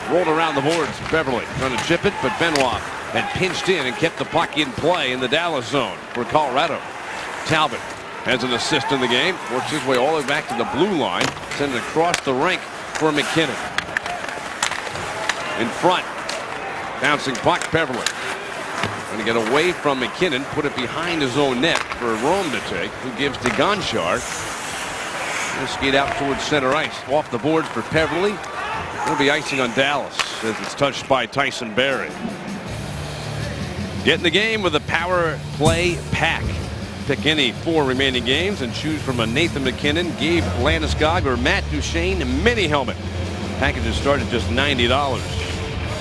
Speaker 1: Rolled around the boards. Beverly trying to chip it, but Benoit had pinched in and kept the puck in play in the Dallas zone for Colorado. Talbot has an assist in the game. Works his way all the way back to the blue line. Sends it across the rink for McKinnon. In front. Bouncing puck. Beverly. Going to get away from McKinnon. Put it behind his own net for Rome to take. Who gives to Gonchar. He'll skate out towards center ice. Off the boards for Beverly. It'll be icing on Dallas as it's touched by Tyson Barrie. Get in the game with a power play pack. Pick any 4 remaining games and choose from a Nathan McKinnon, Gabe Landeskog, or Matt Duchene mini helmet. Packages start at just $90.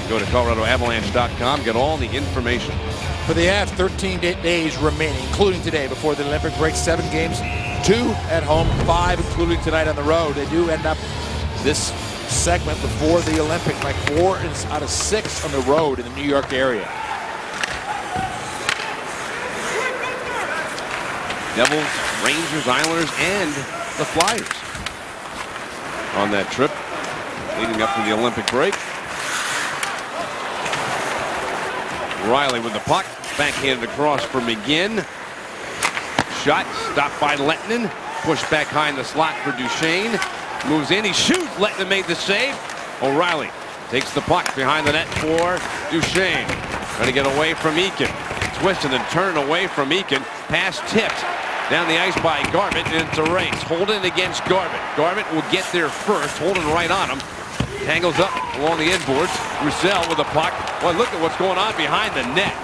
Speaker 1: Go to ColoradoAvalanche.com. Get all the information.
Speaker 2: For the Avs, 13 days remaining, including today before the Olympic break. 7 games, 2 at home, 5 including tonight on the road. They do end up this segment before the Olympics, like 4 out of 6 on the road in the New York area.
Speaker 1: Devils, Rangers, Islanders, and the Flyers on that trip leading up to the Olympic break. Riley with the puck, backhanded across for McGinn. Shot stopped by Lehtinen, pushed back behind the slot for Duchene. Moves in, he shoots. Lehtinen made the save. O'Reilly takes the puck behind the net for Duchene. Trying to get away from Eakin. Twisted and turned away from Eakin. Pass tipped down the ice by Garbutt, and it's a race. Holden against Garbutt. Garbutt will get there first. Holden right on him. Tangles up along the inboards. Roussel with the puck. Well, look at what's going on behind the net.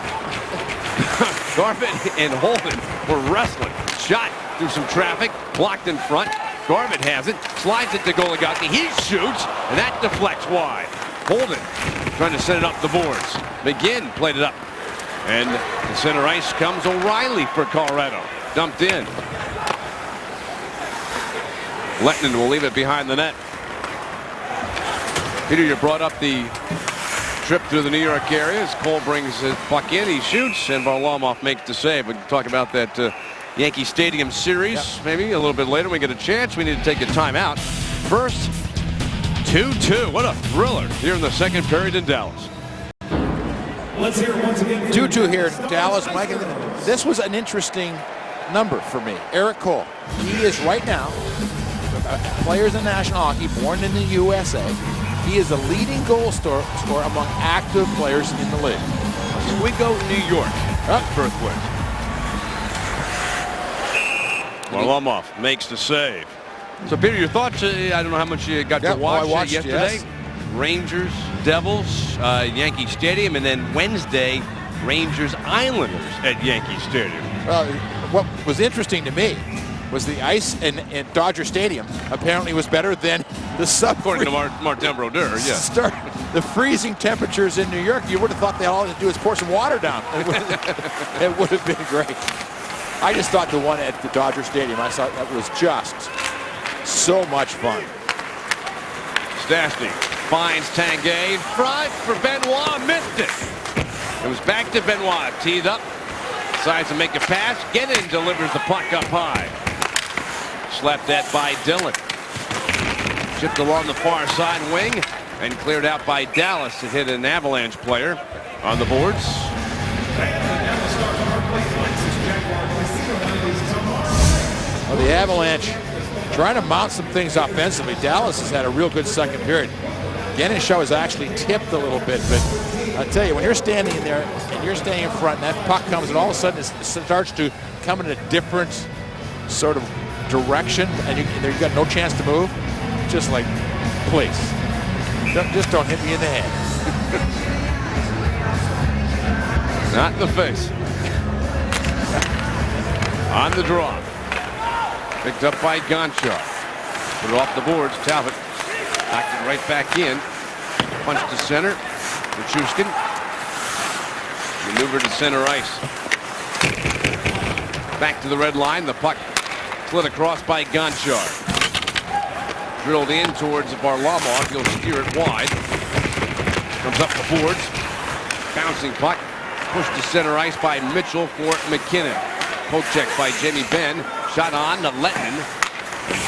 Speaker 1: Garbutt and Holden were wrestling. Shot through some traffic. Blocked in front. Garbutt has it. Slides it to Goligoski. He shoots, and that deflects wide. Holden trying to send it up the boards. McGinn played it up. And to center ice comes O'Reilly for Colorado. Dumped in. Lettinen will leave it behind the net. Peter, you brought up the trip through the New York area as Cole brings his puck in. He shoots, and Varlamov makes the save. We can talk about that Yankee Stadium series maybe a little bit later. We get a chance. We need to take a timeout. First, 2-2. What a thriller here in the second period in Dallas.
Speaker 4: Let's hear it once again.
Speaker 2: 2-2 here in Dallas, Mike. This was an interesting number for me. Erik Cole. He is right now, players in National Hockey, born in the USA. He is the leading goal scorer among active players in the league.
Speaker 1: Here we go, New York. Earthquake. Varlamov makes the save. So, Peter, your thoughts? I don't know how much you got to watch
Speaker 2: I watched
Speaker 1: yesterday.
Speaker 2: Yes.
Speaker 1: Rangers, Devils, Yankee Stadium, and then Wednesday, Rangers, Islanders at Yankee Stadium.
Speaker 2: Well, what was interesting to me was the ice in Dodger Stadium apparently was better than the
Speaker 1: According to Martin Brodeur, yeah.
Speaker 2: The freezing temperatures in New York, you would have thought they all had to do is pour some water down. It would have been great. I just thought the one at the Dodger Stadium, I thought that was just so much fun.
Speaker 1: Stastny finds Tanguay. Front for Benoit. Missed it. It was back to Benoit. Teed up. Decides to make a pass. Gennin delivers the puck up high. Slapped that by Dillon. Chipped along the far side wing and cleared out by Dallas. It hit an Avalanche player on the boards.
Speaker 2: Well, the Avalanche trying to mount some things offensively. Dallas has had a real good second period. Gennin has actually tipped a little bit, but I tell you, when you're standing in there and you're staying in front and that puck comes and all of a sudden it starts to come in a different sort of direction and you've got no chance to move, just like, please, just don't hit me in the head.
Speaker 1: Not in the face. On the draw. Picked up by Gonchar. Put it off the boards. Talbot knocked it right back in. Punch to center. Nichushkin. Maneuver to center ice. Back to the red line. The puck slid across by Gonchar. Drilled in towards Varlamov. He'll steer it wide. Comes up the boards. Bouncing puck. Pushed to center ice by Mitchell for McKinnon. Poke check by Jamie Benn. Shot on to Lettinen.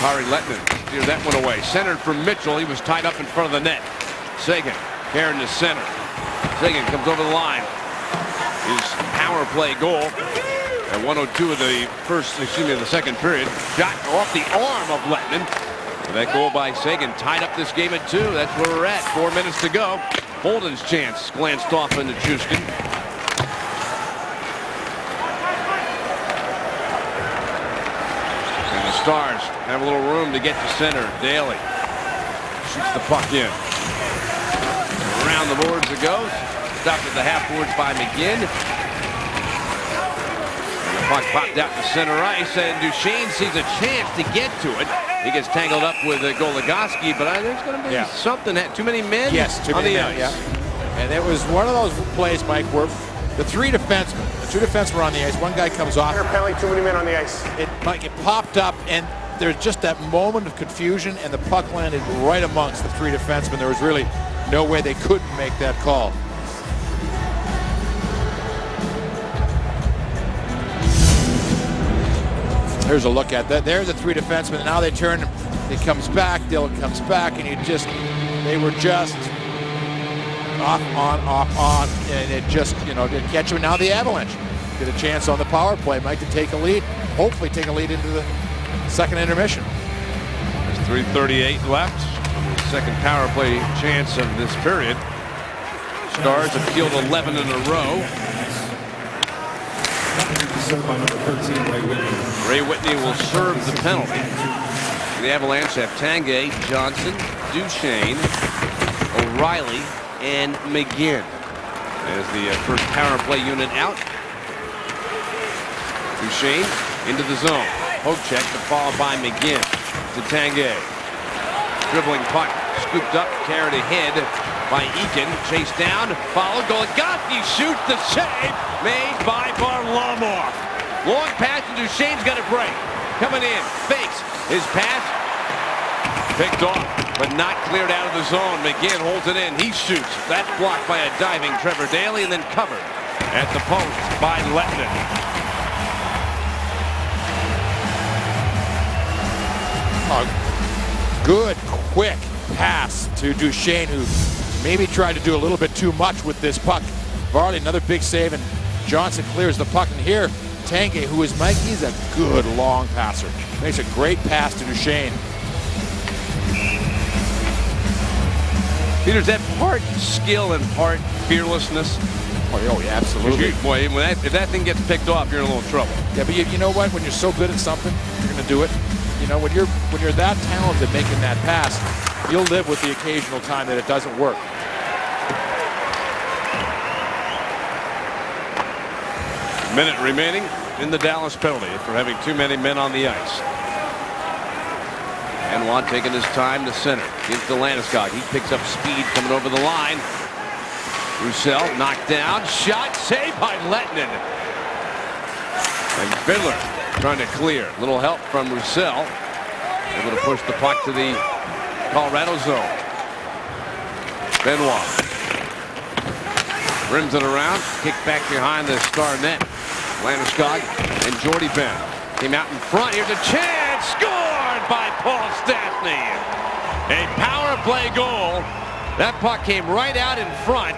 Speaker 1: Kari Lettinen steered that one away. Centered for Mitchell. He was tied up in front of the net. Seguin carrying to center. Seguin comes over the line. His power play goal at 1:02 of the the second period. Shot off the arm of Lettinen. That goal by Seguin tied up this game at 2. That's where we're at. 4 minutes to go. Holden's chance glanced off into Nichushkin. Stars have a little room to get to center. Daly shoots the puck in. Around the boards it goes. Stopped at the half boards by McGinn. And the puck popped out to center ice, and Duchesne sees a chance to get to it. He gets tangled up with Goligoski, but there's going to be something. Too many men on the ice.
Speaker 2: Yeah. And it was one of those plays, Mike, where the two defensemen were on the ice. One guy comes off.
Speaker 3: Penalty, too many men on the ice.
Speaker 2: It popped up, and there's just that moment of confusion, and the puck landed right amongst the 3 defensemen. There was really no way they couldn't make that call. Here's a look at that. There's the 3 defensemen. And now they turn. It comes back. Dillon comes back, and they were just off, on, and it just, didn't catch him. Now the Avalanche get a chance on the power play, Mike, to take a lead. Hopefully take a lead into the second intermission.
Speaker 1: There's 3:38 left. Second power play chance of this period. Stars have killed 11 in a row. Ray Whitney will serve the penalty. The Avalanche have Tanguay, Johnson, Duchesne, O'Reilly, and McGinn as the first power play unit out. Duchesne into the zone. Poke check, followed by McGinn to Tanguay. Dribbling puck, scooped up, carried ahead by Eakin. Chased down, followed, Goligoski shoots the save, made by Varlamov. Long pass, and Duchesne's got a break. Coming in, fakes his pass, picked off, but not cleared out of the zone. McGinn holds it in, he shoots. That's blocked by a diving Trevor Daley, and then covered at the post by Lettinen.
Speaker 2: A good, quick pass to Duchesne, who maybe tried to do a little bit too much with this puck. Varley, another big save, and Johnson clears the puck. And here, Tanguay, who is Mike, he's a good long passer. Makes a great pass to Duchesne.
Speaker 1: Peter's that part skill and part fearlessness.
Speaker 2: Oh yeah, absolutely.
Speaker 1: Boy, if that thing gets picked off, you're in a little trouble.
Speaker 2: Yeah, but you know what? When you're so good at something, you're going to do it. You know, when you're that talented making that pass, you'll live with the occasional time that it doesn't work.
Speaker 1: Minute remaining in the Dallas penalty for having too many men on the ice. Anwar taking his time to center. Gives to Landeskog. He picks up speed coming over the line. Roussel knocked down. Shot saved by Lettinen. And Fiddler trying to clear. Little help from Roussel. Able to push the puck to the Colorado zone. Benoit rims it around. Kicked back behind the star net. Landeskog and Jordy Benn came out in front. Here's a chance. Scored by Paul Stastny. A power play goal. That puck came right out in front.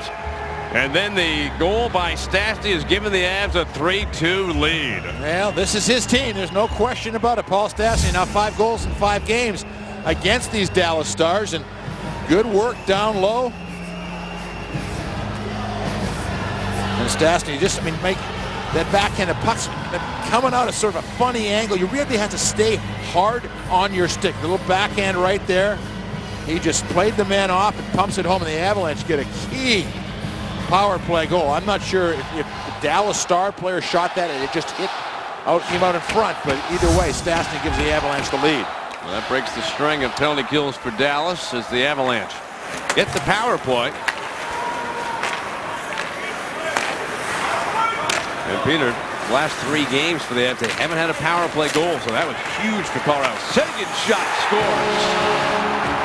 Speaker 1: And then the goal by Stastny has given the Avs a 3-2 lead.
Speaker 2: Well, this is his team. There's no question about it. Paul Stastny now 5 goals in 5 games against these Dallas Stars. And good work down low. And Stastny just, make that backhand of pucks coming out at sort of a funny angle. You really have to stay hard on your stick. The little backhand right there. He just played the man off and pumps it home, and the Avalanche get a key power play goal. I'm not sure if the Dallas Star player shot that and it just came out in front, but either way, Stastny gives the Avalanche the lead.
Speaker 1: Well, that breaks the string of penalty kills for Dallas as the Avalanche get the power play. And Peter, last 3 games for the Avs, they haven't had a power play goal, so that was huge for Colorado. Seguin shot scores.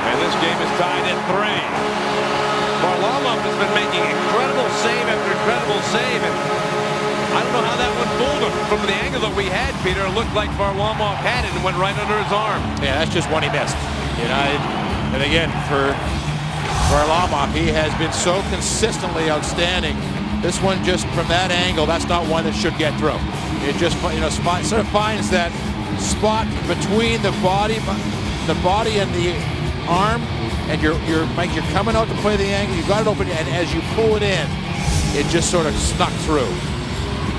Speaker 1: And this game is tied at 3. Varlamov has been making incredible save after incredible save, and I don't know how that one fooled him. From the angle that we had, Peter, it looked like Varlamov had it and went right under his arm.
Speaker 2: Yeah, that's just one he missed. You know, and again, for Varlamov, he has been so consistently outstanding. This one, just from that angle, that's not one that should get through. It just, sort of finds that spot between the body and the arm, and you're coming out to play the angle. You got it open, and as you pull it in, it just sort of snuck through.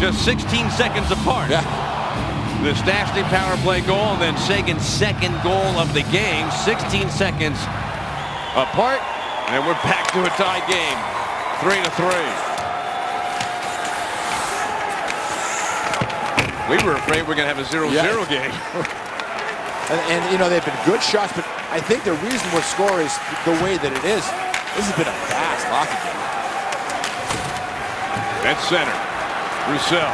Speaker 1: Just 16 seconds apart.
Speaker 2: Yeah.
Speaker 1: The Stastny power play goal, and then Seguin's second goal of the game. 16 seconds apart, and we're back to a tie game. 3-3. We were afraid we're going to have a 0-0 game.
Speaker 2: And they've been good shots, but I think the reason we're scoring is the way that it is. This has been a fast hockey game.
Speaker 1: At center, Roussel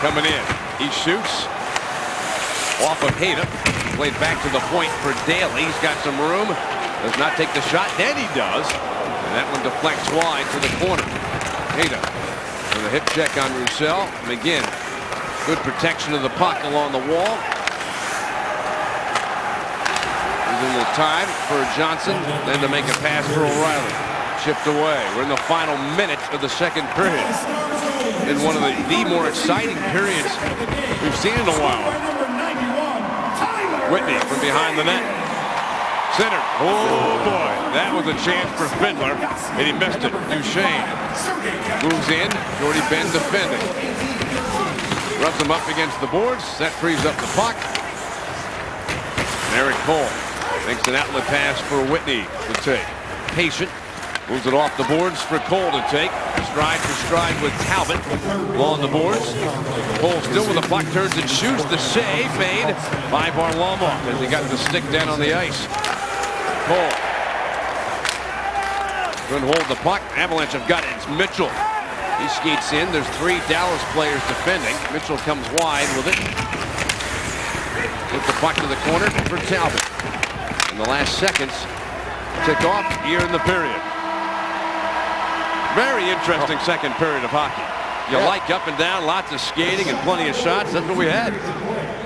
Speaker 1: coming in. He shoots off of Hayda. Played back to the point for Daley. He's got some room. Does not take the shot. Then he does. And that one deflects wide to the corner. Hayda with a hip check on Roussel. McGinn. Good protection of the puck along the wall. Using the time for Johnson, then to make a pass for O'Reilly. Chipped away. We're in the final minute of the second period. In one of the more exciting periods we've seen in a while. Whitney from behind the net. Center. Oh boy, that was a chance for Fiddler, and he missed it. Duchesne moves in. Jordy Benn defending. Rubs him up against the boards. That frees up the puck. And Eric Cole makes an outlet pass for Whitney to take. Patient. Moves it off the boards for Cole to take. Stride for stride with Talbot. Along the boards. Cole still with the puck, turns and shoots. The save made by Varlamov as he got the stick down on the ice. Cole Couldn't hold the puck. Avalanche have got it. It's Mitchell. He skates in. There's 3 Dallas players defending. Mitchell comes wide with it. With the puck to the corner for Talbot. In the last seconds, tick off here in the period. Very interesting second period of hockey. You like up and down, lots of skating and plenty of shots. That's what we had.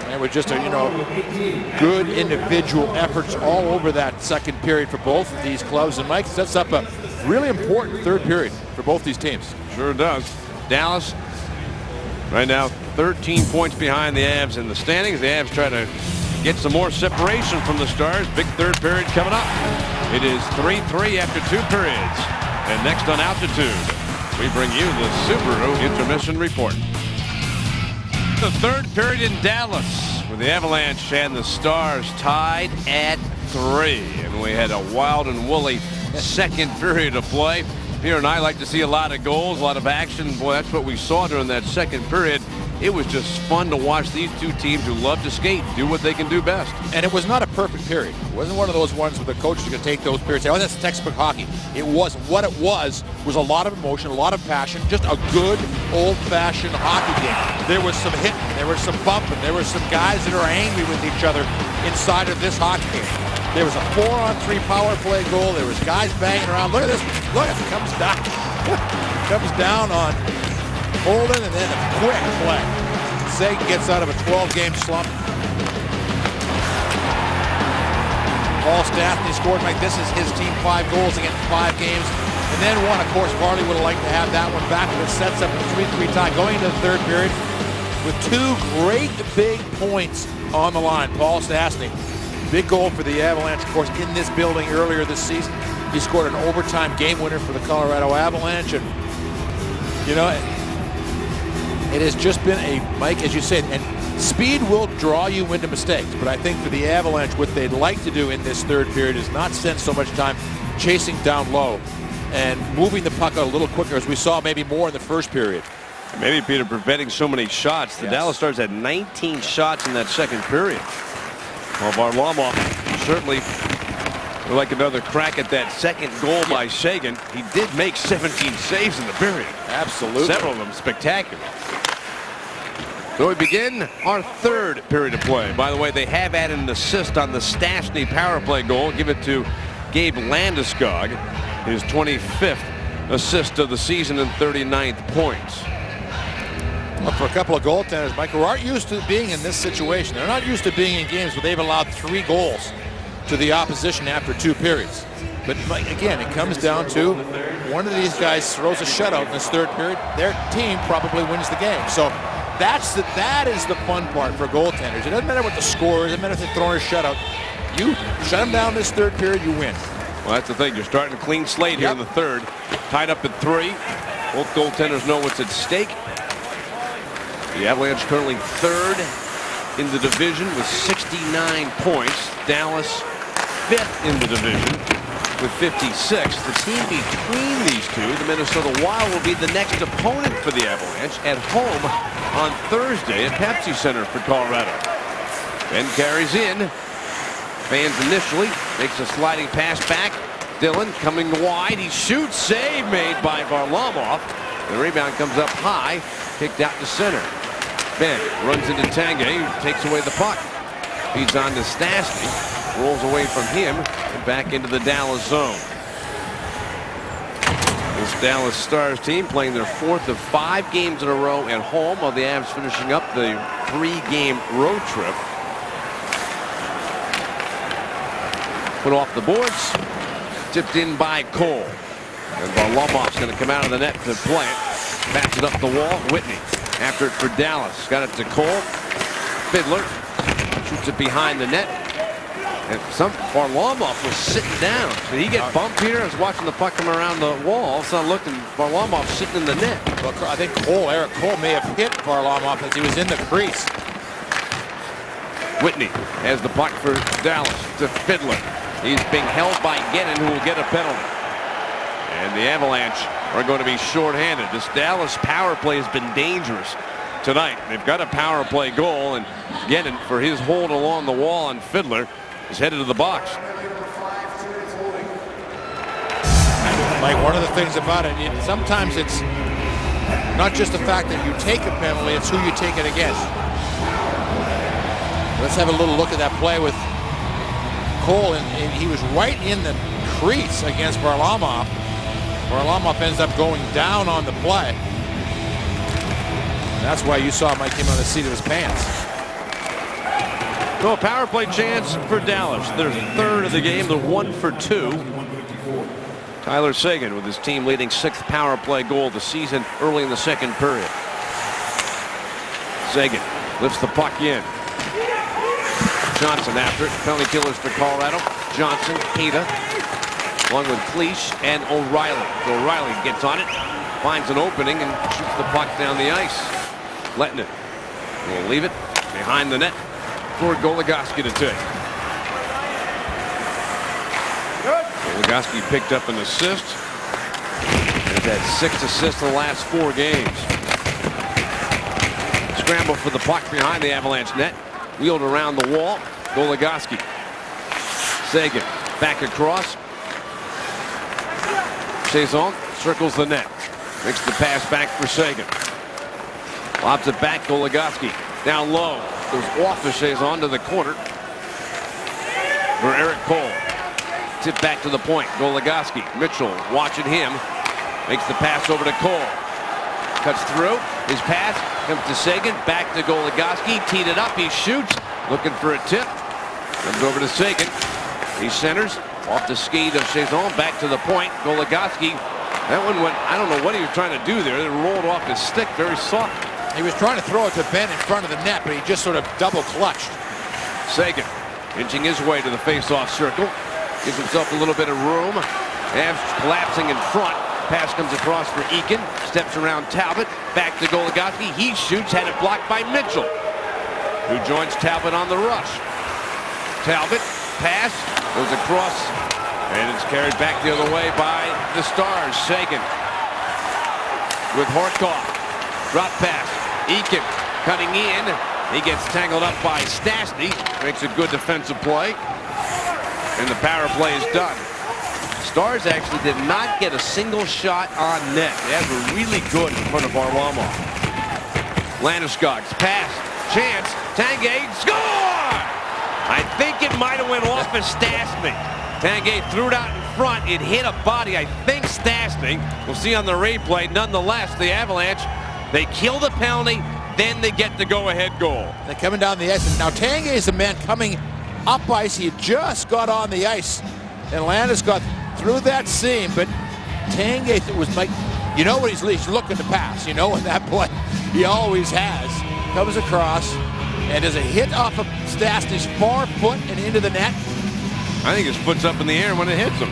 Speaker 2: And with just good individual efforts all over that second period for both of these clubs. And Mike sets up a really important third period for both these teams.
Speaker 1: Sure does. Dallas right now 13 points behind the Avs in the standings. The Avs try to get some more separation from the Stars. Big third period coming up. It is 3-3 after 2 periods. And next on Altitude, we bring you the Subaru Intermission Report. The third period in Dallas, with the Avalanche and the Stars tied at 3. And we had a wild and woolly second period of play. Pierre and I like to see a lot of goals, a lot of action. Boy, that's what we saw during that second period. It was just fun to watch these two teams who love to skate do what they can do best.
Speaker 2: And it was not a perfect period. It wasn't one of those ones where the coaches are going to take those periods and say, oh, that's textbook hockey. It wasn't. What it was a lot of emotion, a lot of passion, just a good old-fashioned hockey game. There was some hitting, there was some bumping, there were some guys that are angry with each other inside of this hockey game. There was a 4-on-3 power play goal. There was guys banging around. Look at this. Look at it. Comes down. Comes down on Holden, and then a quick play. Seguin gets out of a 12-game slump. Paul Stastny scored. Mike, this is his team 5 goals against 5 games. And then one, of course, Varley would have liked to have that one back, but it sets up a 3-3 tie going into the third period with 2 great big points on the line. Paul Stastny. Big goal for the Avalanche, of course, in this building earlier this season. He scored an overtime game winner for the Colorado Avalanche. And, it has just been Mike, as you said, and speed will draw you into mistakes. But I think for the Avalanche, what they'd like to do in this third period is not spend so much time chasing down low and moving the puck out a little quicker, as we saw maybe more in the first period.
Speaker 1: Maybe, Peter, preventing so many shots. The Dallas Stars had 19 shots in that second period. Well, Varlamov certainly would like another crack at that second goal by Seguin. He did make 17 saves in the period.
Speaker 2: Absolutely.
Speaker 1: Several of them spectacular. So we begin our third period of play. By the way, they have added an assist on the Stastny power play goal. Give it to Gabe Landeskog, his 25th assist of the season and 39th points.
Speaker 2: Well, for a couple of goaltenders, Mike, who aren't used to being in this situation. They're not used to being in games where they've allowed 3 goals to the opposition after 2 periods. But again, it comes down to one of these guys throws a shutout in this third period. Their team probably wins the game. So that is the fun part for goaltenders. It doesn't matter what the score is. It doesn't matter if they're throwing a shutout. You shut them down this third period, you win.
Speaker 1: Well, that's the thing. You're starting a clean slate here in the third. Tied up at 3. Both goaltenders know what's at stake. The Avalanche currently 3rd in the division with 69 points. Dallas 5th in the division with 56. The team between these two, the Minnesota Wild, will be the next opponent for the Avalanche at home on Thursday at Pepsi Center for Colorado. Ben carries in. Fans initially, makes a sliding pass back. Dillon coming wide. He shoots. Save made by Varlamov. The rebound comes up high. Kicked out to center. Ben runs into Tanguay, who takes away the puck. Feeds on to Stastny. Rolls away from him and back into the Dallas zone. This Dallas Stars team playing their 4th of 5 games in a row at home, while the Avs finishing up the 3-game road trip. Put off the boards. Tipped in by Cole. And Varlamov's going to come out of the net to play it. Backs it up the wall. Whitney after it for Dallas. Got it to Cole. Fiddler shoots it behind the net. And Varlamov was sitting down. Did he get bumped here? I was watching the puck come around the wall. So I looked, and Varlamov sitting in the net.
Speaker 2: Well, I think Eric Cole may have hit Varlamov as he was in the crease.
Speaker 1: Whitney has the puck for Dallas to Fiddler. He's being held by Gennon, who will get a penalty. And the Avalanche are going to be shorthanded. This Dallas power play has been dangerous tonight. They've got a power play goal, and Gennon, for his hold along the wall on Fiddler, is headed to the box.
Speaker 2: Like, one of the things about it, sometimes it's not just the fact that you take a penalty, it's who you take it against. Let's have a little look at that play with Cole, and he was right in the crease against Varlamov. Varlamov ends up going down on the play. That's why you saw Mike came on the seat of his pants.
Speaker 1: So a power play chance for Dallas. Their third of the game, they're 1 for 2. Tyler Seguin with his team leading 6th power play goal of the season early in the second period. Seguin lifts the puck in. Johnson after it. Penalty killers for Colorado. Johnson, Heda, along with Cleach and O'Reilly. So O'Reilly gets on it, finds an opening, and shoots the puck down the ice. Lettinen will leave it behind the net for Goligoski to take. Goligoski picked up an assist. He's had 6 assists in the last 4 games. Scramble for the puck behind the Avalanche net. Wheeled around the wall. Goligoski. Seguin back across. Saison circles the net. Makes the pass back for Seguin. Lobs it back. Goligoski down low. Goes off the Saison to the corner for Eric Cole. Tip back to the point. Goligoski. Mitchell watching him. Makes the pass over to Cole. Cuts through. His pass comes to Seguin. Back to Goligoski. Teed it up. He shoots. Looking for a tip. Comes over to Seguin. He centers. Off the skate of Saison. Back to the point. Goligoski. That one went, I don't know what he was trying to do there. It rolled off his stick very soft.
Speaker 2: He was trying to throw it to Ben in front of the net, but he just sort of double clutched.
Speaker 1: Seguin inching his way to the face-off circle. Gives himself a little bit of room. Avs collapsing in front. Pass comes across for Eakin. Steps around Talbot. Back to Goligoski. He shoots. Had it blocked by Mitchell, who joins Talbot on the rush. Talbot. Pass. Goes across. And it's carried back the other way by the Stars. Seguin with Horkoff. Drop pass. Eakin cutting in. He gets tangled up by Stastny. Makes a good defensive play. And the power play is done. Stars actually did not get a single shot on net. They were really good in front of Varlamov. Landeskog's pass. Chance. Tanguay. Score! I think it might have went off of Stastny. Tanguay threw it out in front. It hit a body. I think Stastny. We'll see on the replay. Nonetheless, the Avalanche, they kill the penalty, then they get the go-ahead goal.
Speaker 2: They're coming down the ice. And now Tanguay is the man coming up ice. He just got on the ice. And Landeskog through that seam, but Tanguay was like, you know what he's looking to pass. You know in that play, he always has. Comes across, and does a hit off of Stastny's far foot and into the net.
Speaker 1: I think his foot's up in the air when it hits him.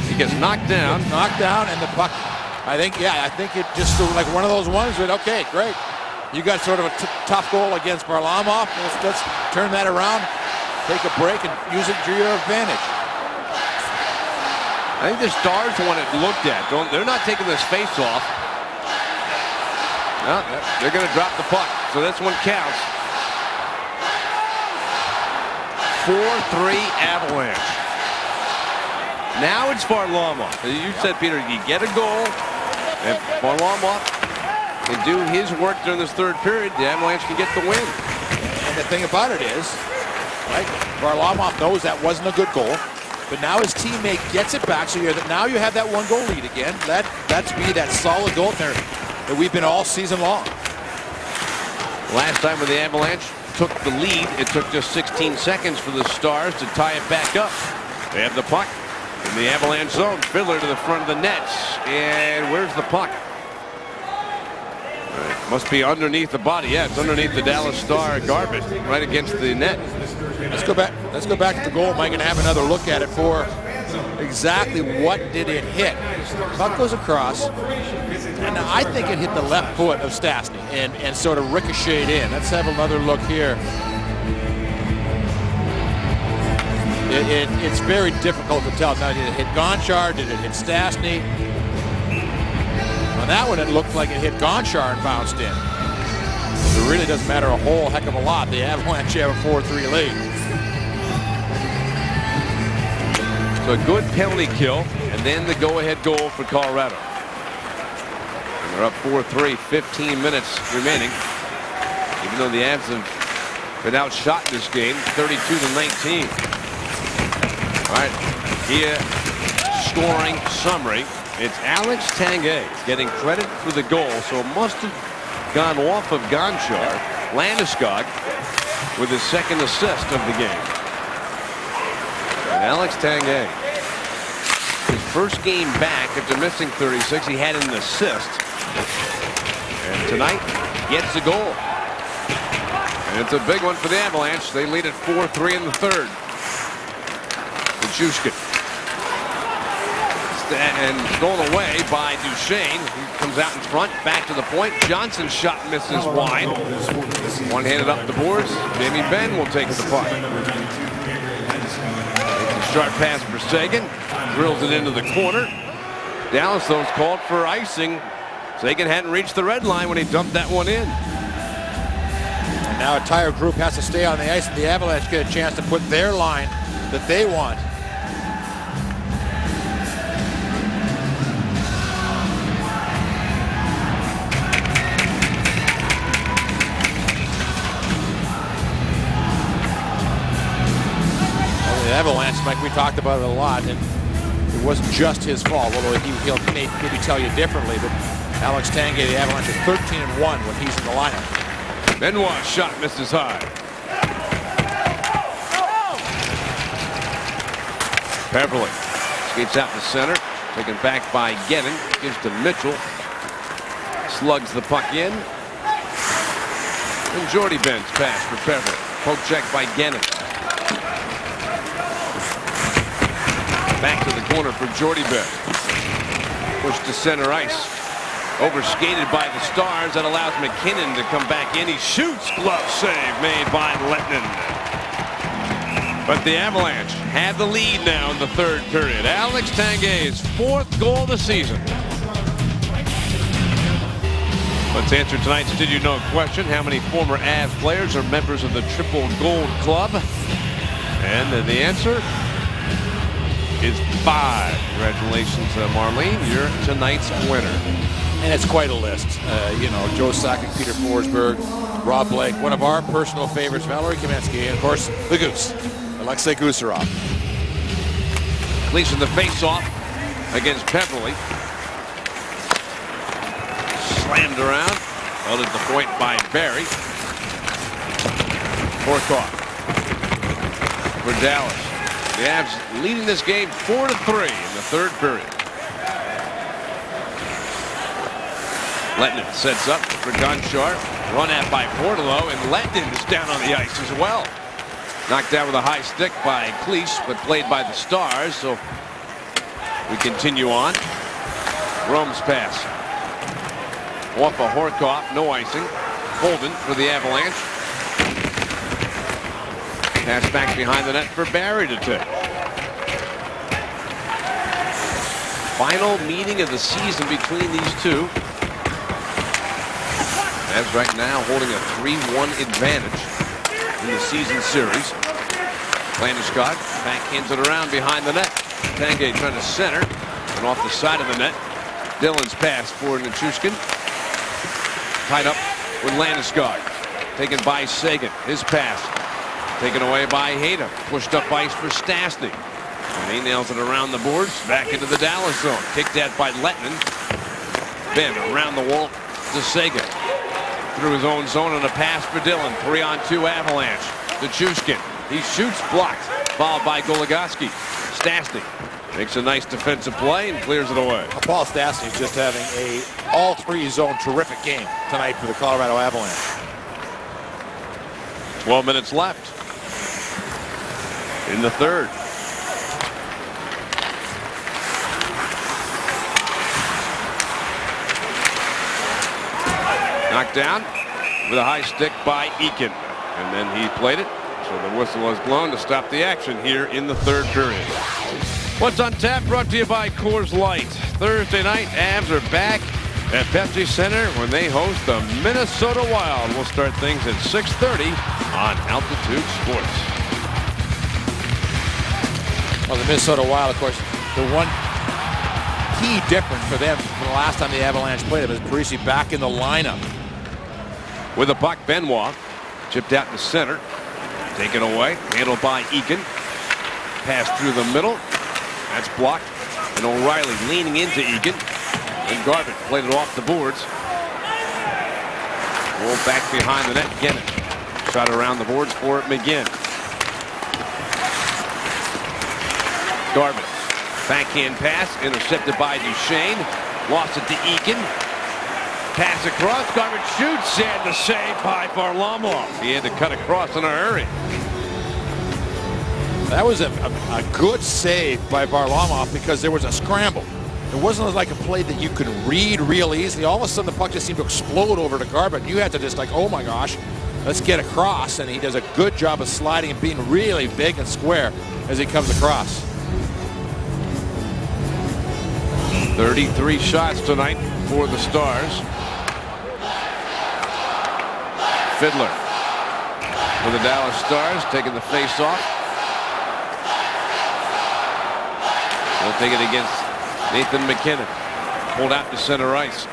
Speaker 1: He gets knocked down.
Speaker 2: Knocked down, and the puck, I think it just like one of those ones that, okay, great. You got sort of a tough goal against Varlamov. Let's turn that around, take a break, and use it to your advantage.
Speaker 1: I think the Stars want it looked at. They're not taking this face off. No, they're going to drop the puck. So this one counts. 4-3 Avalanche. Now it's Varlamov. You said, Peter, you get a goal, and Varlamov can do his work during this third period. The Avalanche can get the win.
Speaker 2: And the thing about it is, right, Varlamov knows that wasn't a good goal. But now his teammate gets it back, so now you have that 1-goal lead again. That's be that solid goaltender that we've been all season long.
Speaker 1: Last time when the Avalanche took the lead, it took just 16 seconds for the Stars to tie it back up. They have the puck in the Avalanche zone. Fiddler to the front of the nets. And where's the puck? Must be underneath the body. Yeah, it's underneath the Dallas Star garbage, right against the net.
Speaker 2: Let's go back to the goal. Mike and have another look at it for exactly what did it hit. Puck goes across, and I think it hit the left foot of Stastny and sort of ricocheted in. Let's have another look here. It's very difficult to tell. Now, did it hit Gonchar? Did it hit Stastny? On that one, it looked like it hit Gonchar and bounced in. It really doesn't matter a whole heck of a lot. The Avalanche have a 4-3 lead.
Speaker 1: So a good penalty kill, and then the go-ahead goal for Colorado. And they're up 4-3, 15 minutes remaining. Even though the Avs have been outshot in this game, 32-19. All right, here scoring summary. It's Alex Tanguay getting credit for the goal, so it must have gone off of Gonchar. Landeskog with his second assist of the game. And Alex Tanguay, his first game back after missing 36, he had an assist. And tonight, gets a goal. And it's a big one for the Avalanche. They lead at 4-3 in the third. Nichushkin. And stolen away by Duchesne. He comes out in front, back to the point. Johnson's shot misses wide. One-handed up the boards. Jamie Benn will take the puck. Sharp pass for Seguin. Drills it into the corner. Dallas, though, is called for icing. Seguin hadn't reached the red line when he dumped that one in.
Speaker 2: And now a entire group has to stay on the ice, and the Avalanche get a chance to put their line that they want. The Avalanche, like we talked about it a lot, and it wasn't just his fault, although he'll maybe tell you differently, but Alex Tanguay, the Avalanche, is 13-1 when he's in the lineup.
Speaker 1: Benoit's shot misses high. Beverly skates out to center, taken back by Gedden, gives to Mitchell, slugs the puck in, and Jordy Benn's pass for Beverly. Poke check by Gedden. Back to the corner for Jordy Benn. Pushed to center ice. Overskated by the Stars. That allows McKinnon to come back in. He shoots. Glove save made by Lettinen. But the Avalanche have the lead now in the third period. Alex Tanguay's fourth goal of the season. Let's answer tonight's Did You Know question. How many former Avs players are members of the Triple Gold Club? And the answer is 5. Congratulations, Marlene. You're tonight's winner.
Speaker 2: And it's quite a list. You know, Joe Sakic, Peter Forsberg, Rob Blake, one of our personal favorites, Valerie Kamensky, and of course, the Goose, Alexei Gusarov.
Speaker 1: Leafs in the face-off against Beverly. Slammed around. Held at the point by Barry. Horkoff for Dallas. The Avs leading this game 4-3 in the third period. Lettinen sets up for Gonchar. Run at by Portolo, and Lettinen is down on the ice as well. Knocked down with a high stick by Cleese, but played by the Stars, so we continue on. Rome's pass. Off a Horkoff, no icing. Holden for the Avalanche. Pass back behind the net for Barry to take. Final meeting of the season between these two. As right now holding a 3-1 advantage in the season series. Landeskog backhands it around behind the net. Tanguay trying to center and off the side of the net. Dillon's pass for Nichushkin. Tied up with Landeskog. Taken by Seguin. His pass taken away by Hayden. Pushed up ice for Stastny. And he nails it around the boards. Back into the Dallas zone. Kicked at by Lettinen. Benn around the wall to Seguin. Through his own zone on a pass for Dillon. 3-on-2 Avalanche. Nichushkin. He shoots, blocked. Followed by Goligoski. Stastny makes a nice defensive play and clears it away.
Speaker 2: Paul Stastny is just having a all-three-zone terrific game tonight for the Colorado Avalanche.
Speaker 1: 12 minutes left in the third. Knocked down with a high stick by Eakin. And then he played it. So the whistle was blown to stop the action here in the third period. What's on tap brought to you by Coors Light. Thursday night, Avs are back at Pepsi Center when they host the Minnesota Wild. We'll start things at 6:30 on Altitude Sports.
Speaker 2: Well, the Minnesota Wild, of course, the one key difference for them from the last time the Avalanche played them is Parise back in the lineup.
Speaker 1: With the puck, Benoit chipped out to center. Taken away. Handled by Eakin. Pass through the middle. That's blocked. And O'Reilly leaning into Eakin. And Garvin played it off the boards. Roll back behind the net. Gennin. Shot around the boards for McGinn. Garvin. Backhand pass. Intercepted by Duchesne. Lost it to Eakin. Pass across. Garvin shoots. And the save by Varlamov. He had to cut across in a hurry.
Speaker 2: That was a good save by Varlamov because there was a scramble. It wasn't like a play that you could read real easily. All of a sudden, the puck just seemed to explode over to Garvin. You had to just like, oh my gosh, let's get across. And he does a good job of sliding and being really big and square as he comes across.
Speaker 1: 33 shots tonight for the Stars. Fiddler for the Dallas Stars, taking the face-off. They'll take it against Nathan MacKinnon. Pulled out to center ice.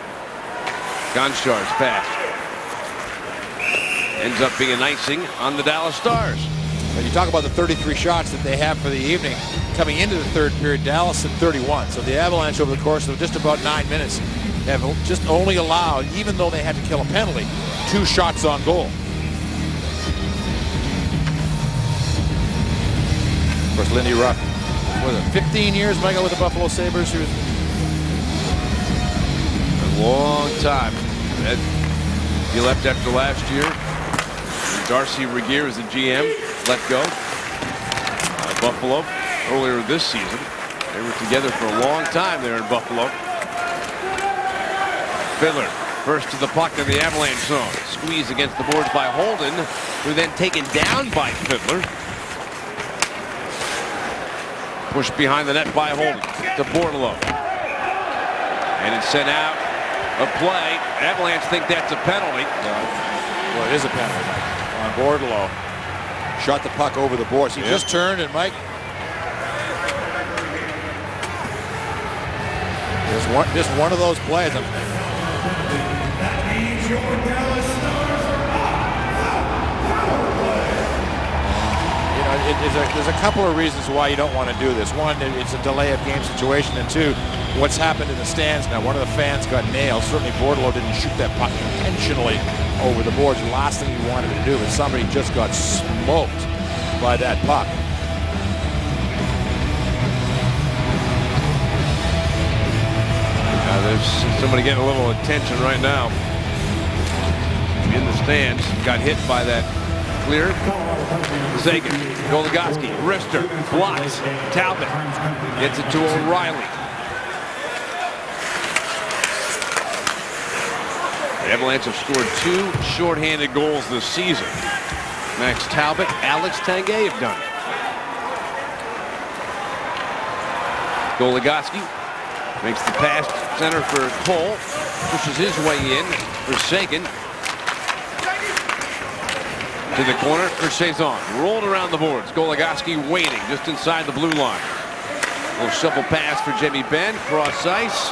Speaker 1: Gonchar's pass ends up being icing on the Dallas Stars.
Speaker 2: When you talk about the 33 shots that they have for the evening, coming into the third period, Dallas at 31. So the Avalanche over the course of just about 9 minutes have just only allowed, even though they had to kill a penalty, 2 shots on goal. Of course, Lindy Ruff, was it 15 years, Michael, with the Buffalo Sabres? He was
Speaker 1: a long time. He left after last year. Darcy Regier was the GM, let go. Buffalo earlier this season. They were together for a long time there in Buffalo. Fiddler first to the puck in the Avalanche zone. Squeeze against the boards by Holden, who then taken down by Fiddler. Pushed behind the net by Holden to Bordeleau. And it's sent out. A play. Avalanche think that's a penalty.
Speaker 2: Well, it is a penalty on Bordeleau. Shot the puck over the boards. He just turned, and Mike, just one of those plays. There's a couple of reasons why you don't want to do this. One, it's a delay of game situation, and two, what's happened in the stands now. One of the fans got nailed. Certainly Bordeleau didn't shoot that puck intentionally over the boards. The last thing you wanted to do, but somebody just got smoked by that puck.
Speaker 1: There's somebody getting a little attention right now in the stands. Got hit by that clear. Seguin, Goligoski, wrister, blocks. Talbot gets it to O'Reilly. The Avalanche have scored 2 shorthanded goals this season. Max Talbot, Alex Tanguay have done it. Goligoski makes the pass center for Cole. Pushes his way in for Seguin. To the corner for Chazon. Rolled around the boards. Goligoski waiting just inside the blue line. Little shuffle pass for Jimmy Benn. Cross ice.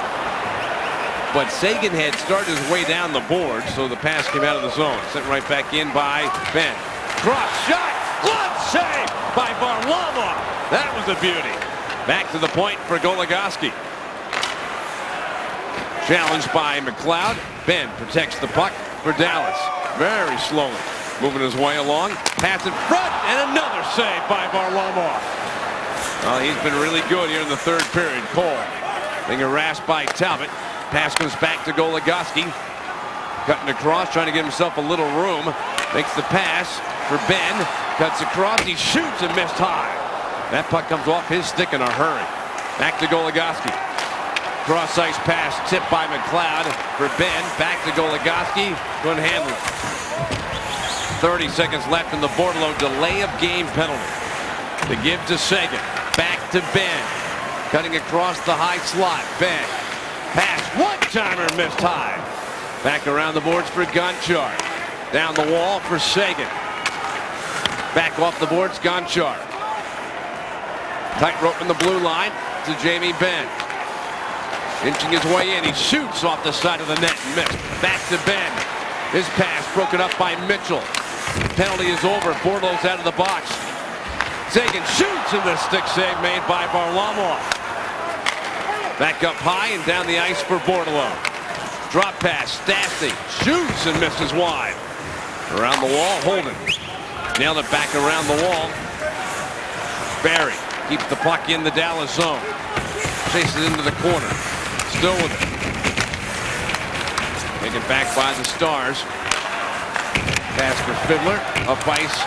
Speaker 1: But Seguin had started his way down the board, so the pass came out of the zone. Sent right back in by Benn. Cross shot. Glove save by Varlamov. That was a beauty. Back to the point for Goligoski. Challenged by McLeod. Benn protects the puck for Dallas. Very slowly. Moving his way along. Pass in front. And another save by Varlamov. Well, he's been really good here in the third period. Cole being harassed by Talbot. Pass comes back to Goligoski. Cutting across, trying to give himself a little room. Makes the pass for Benn. Cuts across. He shoots and missed high. That puck comes off his stick in a hurry. Back to Goligoski. Cross ice pass tipped by McLeod for Benn. Back to Goligoski. Couldn't handle it. 30 seconds left in the Bordeleau delay of game penalty. To give to Seguin. Back to Benn. Cutting across the high slot. Benn. Pass. One-timer missed high. Back around the boards for Gonchar. Down the wall for Seguin. Back off the boards, Gonchar. Tightrope in the blue line to Jamie Benn. Inching his way in. He shoots off the side of the net and missed. Back to Benn. His pass broken up by Mitchell. Penalty is over. Bordeleau's out of the box. Seguin shoots, and the stick save made by Varlamov. Back up high and down the ice for Bordeleau. Drop pass. Stastny shoots and misses wide. Around the wall, Holden. Nailed it back around the wall. Barry keeps the puck in the Dallas zone. Chases into the corner. Still with it. Taken back by the Stars. Pass for Fiddler. Up ice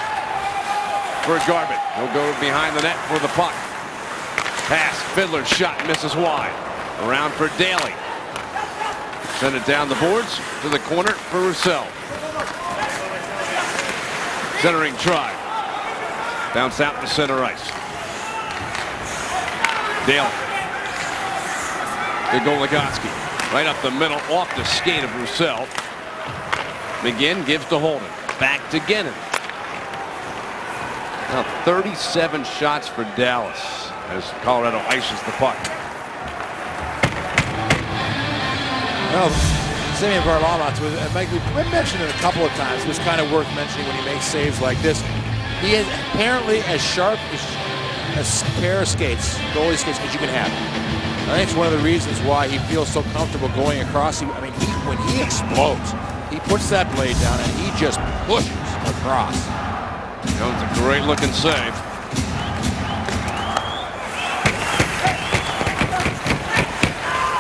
Speaker 1: for Garbutt. He'll go behind the net for the puck. Pass. Fiddler's shot misses wide. Around for Daly. Send it down the boards to the corner for Roussel. Centering try. Bounce out to center ice. Daly. To Goligoski. Right up the middle, off the skate of Roussel. McGinn gives to Holden. Back to Ginnon. Now 37 shots for Dallas as Colorado ices the puck.
Speaker 2: Well, Semyon Varlamov, Mike, we mentioned it a couple of times. It was kind of worth mentioning when he makes saves like this. He is apparently as sharp as a pair of skates, goalie skates, as you can have. I think it's one of the reasons why he feels so comfortable going across. I mean, when he explodes, he puts that blade down and he just pushes across.
Speaker 1: That was a great looking save.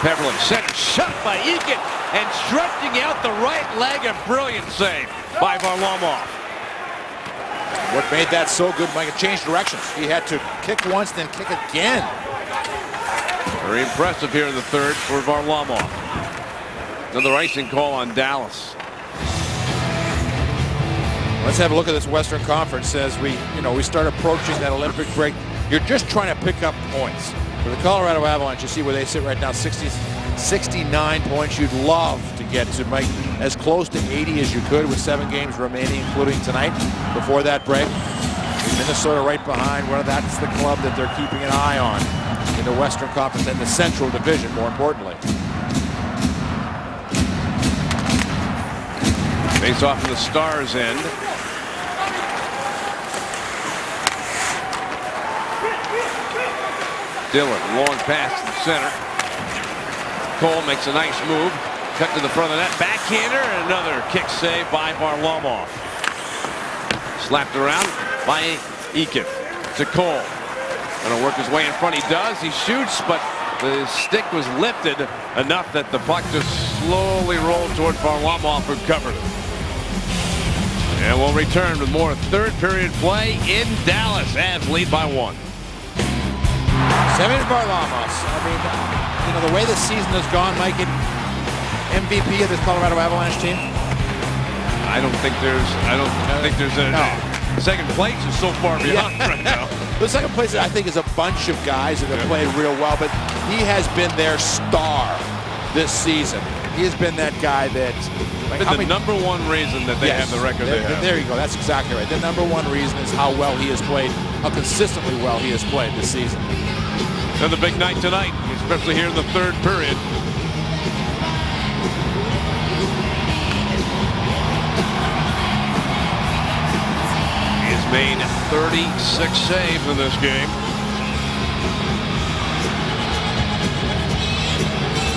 Speaker 1: Peverlin set shot by Eakin and stretching out the right leg. A brilliant save by Varlamov.
Speaker 2: What made that so good, Mike? It changed directions. He had to kick once, then kick again.
Speaker 1: Very impressive here in the third for Varlamov. Another icing call on Dallas.
Speaker 2: Let's have a look at this Western Conference as we start approaching that Olympic break. You're just trying to pick up points. For the Colorado Avalanche, you see where they sit right now, 69 points. You'd love to get to Mike as close to 80 as you could with 7 games remaining, including tonight before that break. Minnesota right behind. Well, that's the club that they're keeping an eye on in the Western Conference and the Central Division, more importantly.
Speaker 1: Face off in the Stars' end. Dillon, long pass to the center. Cole makes a nice move. Cut to the front of the net. Backhander and another kick save by Varlamov. Slapped around by Eakin to Cole. Gonna work his way in front. He does. He shoots, but the stick was lifted enough that the puck just slowly rolled toward Varlamov, who covered it. And we'll return with more third period play in Dallas as lead by 1.
Speaker 2: Semyon Varlamov. I mean, the way the season has gone, Mike, MVP of this Colorado Avalanche team.
Speaker 1: I don't think there's a second place is so far beyond right now.
Speaker 2: The second place, I think, is a bunch of guys that have played real well, but he has been their star this season. He has been that guy that...
Speaker 1: the number one reason that they have the record they have.
Speaker 2: There you go. That's exactly right. The number one reason is how well he has played, how consistently well he has played this season.
Speaker 1: And the big night tonight, especially here in the third period. He has made 36 saves in this game.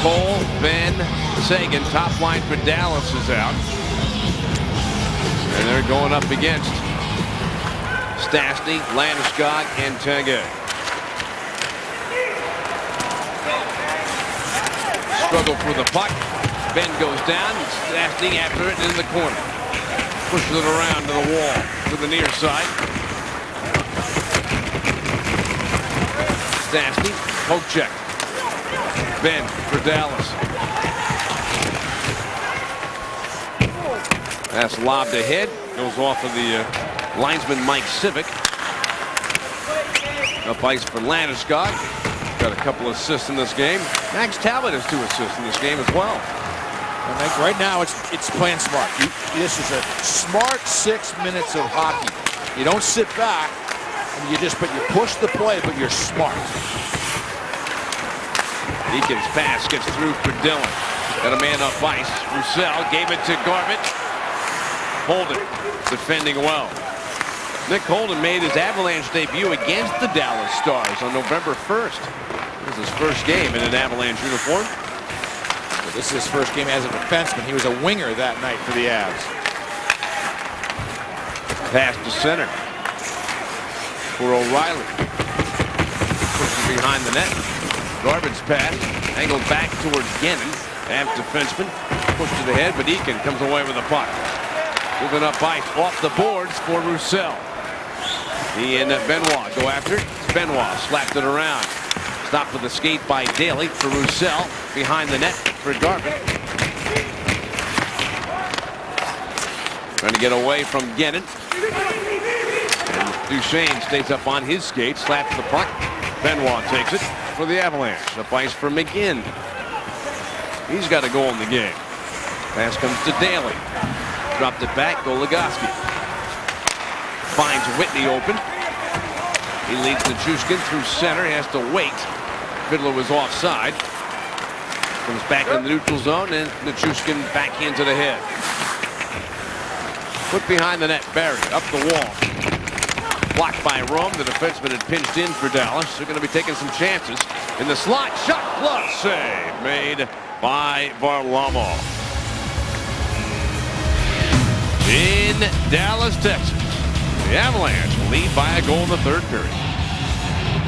Speaker 1: Cole, Benn, Seguin, top line for Dallas is out. And they're going up against Stastny, Landeskog, and Tanguay. Struggle for the puck. Benn goes down. Stastny after it in the corner. Pushes it around to the wall to the near side. Stastny, poke check. Benn for Dallas. That's lobbed ahead. Goes off of the linesman Mike Civic. Up ice for Landeskog. Got a couple assists in this game. Max Talbot has 2 assists in this game as well.
Speaker 2: And Mike, right now it's playing smart. This is a smart 6 minutes of hockey. You don't sit back And you push the play, but you're smart.
Speaker 1: Eakin's pass gets through for Dillon. Got a man up ice. Roussel gave it to Garvin. Holden defending well. Nick Holden made his Avalanche debut against the Dallas Stars on November 1st. This is his first game in an Avalanche uniform.
Speaker 2: So this is his first game as a defenseman. He was a winger that night for the Avs.
Speaker 1: Pass to center for O'Reilly. Pushing behind the net. Garvin's pass angled back towards Gennon. Avs defenseman pushed to the head, but Eakin comes away with a puck. Moving up ice off the boards for Roussel. He and Benoit go after it. Benoit slapped it around. Stopped with a skate by Daly for Roussel. Behind the net for Garvin. Trying to get away from Gennon. And Duchesne stays up on his skate. Slaps the puck. Benoit takes it for the Avalanche. Up ice for McGinn. He's got a goal in the game. Pass comes to Daly. Dropped it back. Goligoski finds Whitney open. He leads Nichushkin through center. He has to wait. Fiddler was offside. Comes back in the neutral zone, and Nichushkin back into the head. Put behind the net. Barry up the wall. Blocked by Rome. The defenseman had pinched in for Dallas. They're going to be taking some chances. In the slot, shot, glove save made by Varlamov. In Dallas, Texas, the Avalanche lead by a goal in the third period.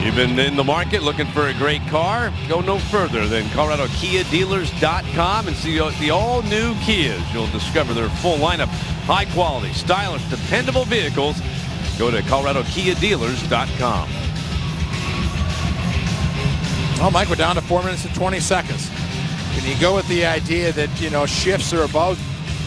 Speaker 1: You've been in the market looking for a great car? Go no further than ColoradoKiaDealers.com and see the all-new Kias. You'll discover their full lineup, high-quality, stylish, dependable vehicles. Go to ColoradoKiaDealers.com.
Speaker 2: Well, Mike, we're down to 4 minutes and 20 seconds. Can you go with the idea that, shifts are about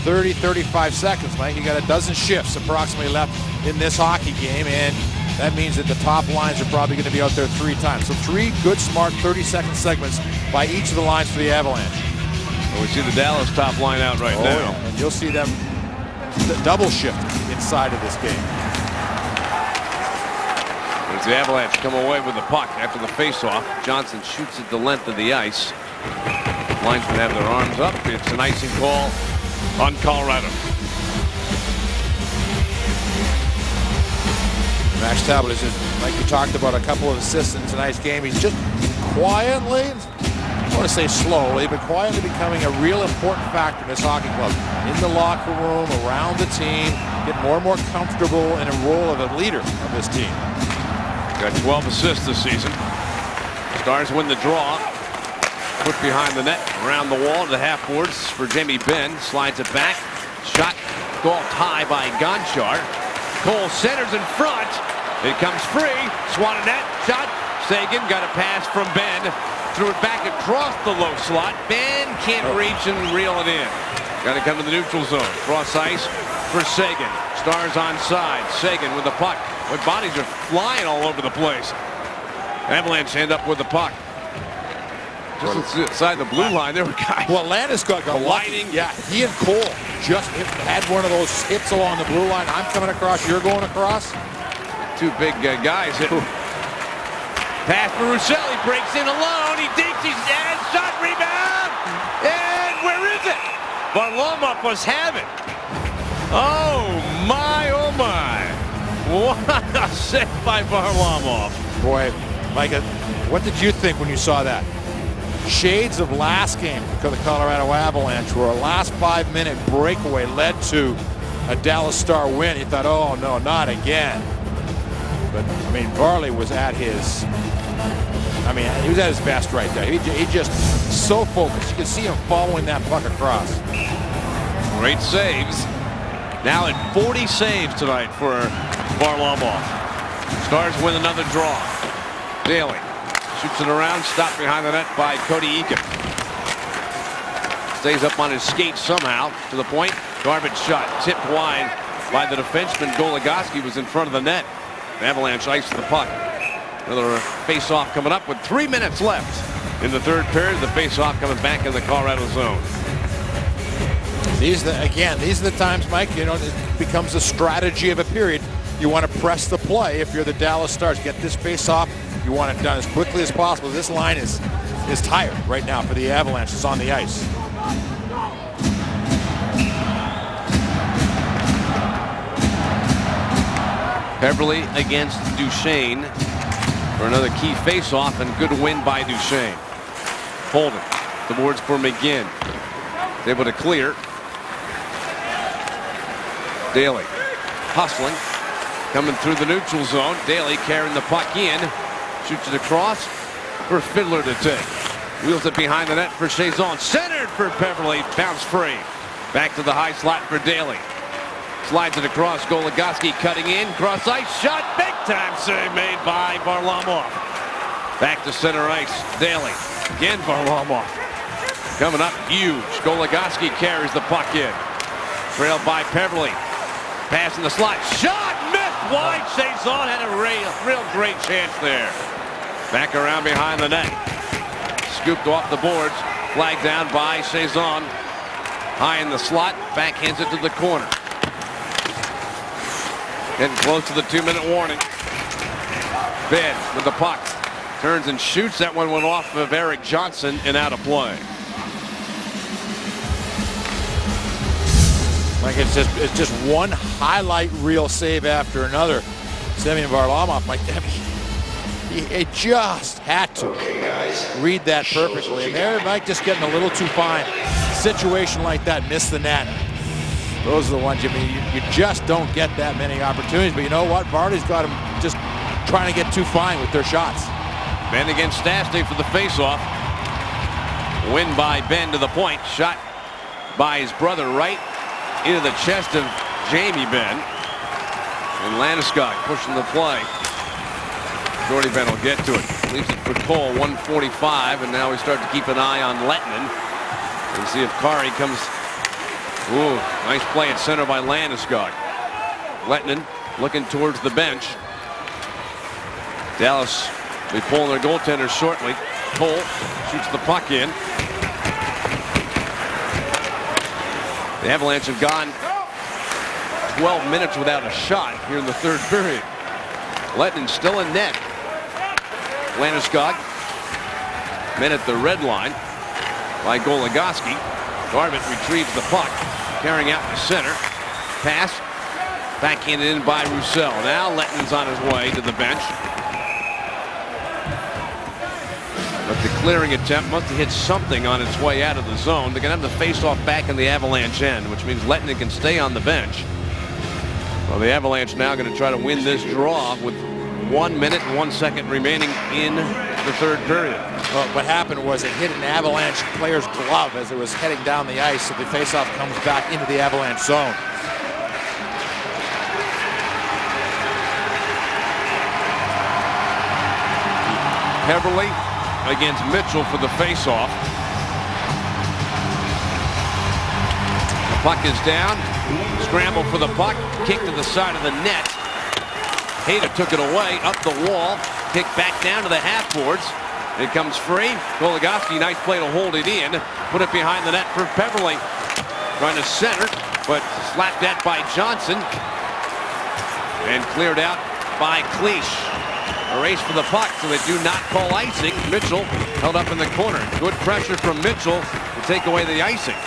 Speaker 2: 30, 35 seconds, Mike? You got a dozen shifts approximately left in this hockey game, and that means that the top lines are probably going to be out there 3 times. So 3 good, smart 30-second segments by each of the lines for the Avalanche.
Speaker 1: Well, we see the Dallas top line out right now.
Speaker 2: And you'll see them double shift inside of this game.
Speaker 1: As the Avalanche come away with the puck after the faceoff, Johnson shoots it the length of the ice. Linesmen have their arms up. It's an icing call on Colorado.
Speaker 2: Max Talbot is, like you talked about, a couple of assists in tonight's game. He's just quietly, I want to say slowly, but quietly becoming a real important factor in this hockey club. In the locker room, around the team, getting more and more comfortable in a role of a leader of this team.
Speaker 1: Got 12 assists this season. Stars win the draw. Put behind the net, around the wall to the half boards for Jamie Benn. Slides it back. Shot golfed high by Gonchar. Cole centers in front. It comes free. Swanenet shot. Seguin got a pass from Benn. Threw it back across the low slot. Benn can't reach and reel it in. Got to come to the neutral zone. Cross ice for Seguin. Stars onside. Seguin with the puck. But bodies are flying all over the place. Avalanche end up with the puck. Just inside the blue line, there were guys.
Speaker 2: Well, Landis got
Speaker 1: colliding.
Speaker 2: Yeah, he and Cole just had one of those hits along the blue line. I'm coming across, you're going across.
Speaker 1: 2 big guys hitting. Pass for Roussel. He breaks in alone. He dinks. He's dead. Shot, rebound. And where is it? Varlamov was having. Oh my, oh my. What a save by Varlamov.
Speaker 2: Boy, Micah, what did you think when you saw that? Shades of last game for the Colorado Avalanche, where a last 5-minute breakaway led to a Dallas Star win. You thought, oh no, not again. But I mean, Varley was at his, he was at his best right there. He just so focused. You could see him following that puck across.
Speaker 1: Great saves. Now at 40 saves tonight for Varlamov. Stars win another draw. Daly shoots it around, stopped behind the net by Cody Eakin. Stays up on his skate somehow to the point. Garbage shot tipped wide by the defenseman. Goligoski was in front of the net. The Avalanche iced the puck. Another face-off coming up with 3 minutes left in the third period. The face-off coming back in the Colorado zone.
Speaker 2: These are the times, Mike, it becomes a strategy of a period. You want to press the play if you're the Dallas Stars. Get this face off. You want it done as quickly as possible. This line is tired right now for the Avalanche. It's on the ice.
Speaker 1: Beverly against Duchesne for another key face-off, and good win by Duchesne. Holden towards for McGinn. Able to clear. Daly hustling, coming through the neutral zone. Daly carrying the puck in, shoots it across for Fiddler to take. Wheels it behind the net for Chazon. Centered for Beverly, bounce free. Back to the high slot for Daly. Slides it across. Goligoski cutting in. Cross ice shot. Big time save made by Varlamov. Back to center ice. Daly. Again Varlamov. Coming up huge. Goligoski carries the puck in. Trailed by Beverly. Pass in the slot. Shot missed wide. Chazon had a real great chance there. Back around behind the net. Scooped off the boards. Flagged down by Chazon. High in the slot. Backhands it to the corner. Getting close to the 2-minute warning. Ben with the puck. Turns and shoots. That one went off of Eric Johnson and out of play.
Speaker 2: Like it's just one highlight reel save after another. Semyon Varlamov, he just had to read that perfectly. And there, Mike just getting a little too fine. Situation like that, miss the net. Those are the ones, you just don't get that many opportunities. But you know what? Vardy's got him just trying to get too fine with their shots.
Speaker 1: Ben against Stastny for the faceoff. Win by Ben to the point. Shot by his brother right into the chest of Jamie Benn. And Landeskog pushing the play. Jordy Benn will get to it. Leaves it for Cole, 1:45, and now we start to keep an eye on Lettinen and see if Kari comes. Ooh, nice play at center by Landeskog. Lettinen looking towards the bench. Dallas will be pulling their goaltender shortly. Cole shoots the puck in. The Avalanche have gone 12 minutes without a shot here in the third period. Lettinen still in net. Landeskog met at the red line by Goligoski. Garbutt retrieves the puck, carrying out to center. Pass, backhanded in by Roussel. Now Lettinen's on his way to the bench. But the clearing attempt must have hit something on its way out of the zone. They're going to have the face-off back in the Avalanche end, which means Lettinen can stay on the bench. Well, the Avalanche now going to try to win this draw with 1 minute and 1 second remaining in the third period.
Speaker 2: Well, what happened was it hit an Avalanche player's glove as it was heading down the ice, so the faceoff comes back into the Avalanche zone.
Speaker 1: Beverly against Mitchell for the faceoff. The puck is down. Scramble for the puck. Kick to the side of the net. Hayda took it away, up the wall, kick back down to the half boards. It comes free. Goligoski, nice play to hold it in. Put it behind the net for Beverly. Trying to center, but slapped at by Johnson. And cleared out by Cleach. A race for the puck, so they do not call icing. Mitchell held up in the corner. Good pressure from Mitchell to take away the icing.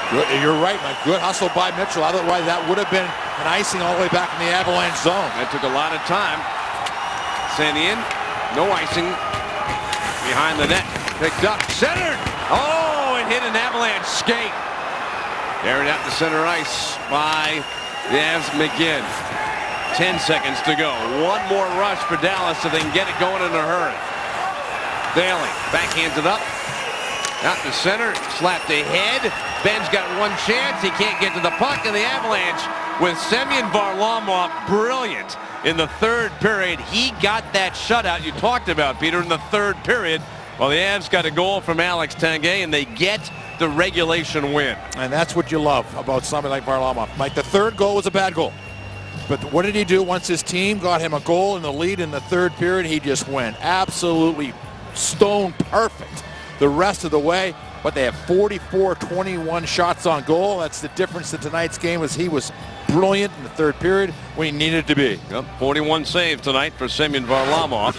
Speaker 2: Good, you're right, Mike. Good hustle by Mitchell. Otherwise, that would have been an icing all the way back in the Avalanche zone.
Speaker 1: That took a lot of time. Sent in. No icing. Behind the net. Picked up. Centered. Oh, it hit an Avalanche skate. Carried out to center ice by Yaz McGinn. 10 seconds to go. One more rush for Dallas so they can get it going in a hurry. Daly backhands it up. Out to center, slapped ahead. Ben's got one chance. He can't get to the puck, and the Avalanche with Semyon Varlamov, brilliant in the third period. He got that shutout you talked about, Peter, in the third period. Well, the Avs got a goal from Alex Tanguay, and they get the regulation win.
Speaker 2: And that's what you love about somebody like Varlamov. Mike, the third goal was a bad goal. But what did he do once his team got him a goal in the lead in the third period? He just went absolutely stone perfect the rest of the way. But they have 44-21 shots on goal. That's the difference in tonight's game, was he was brilliant in the third period when he needed to be.
Speaker 1: Yep, 41 saves tonight for Semyon Varlamov.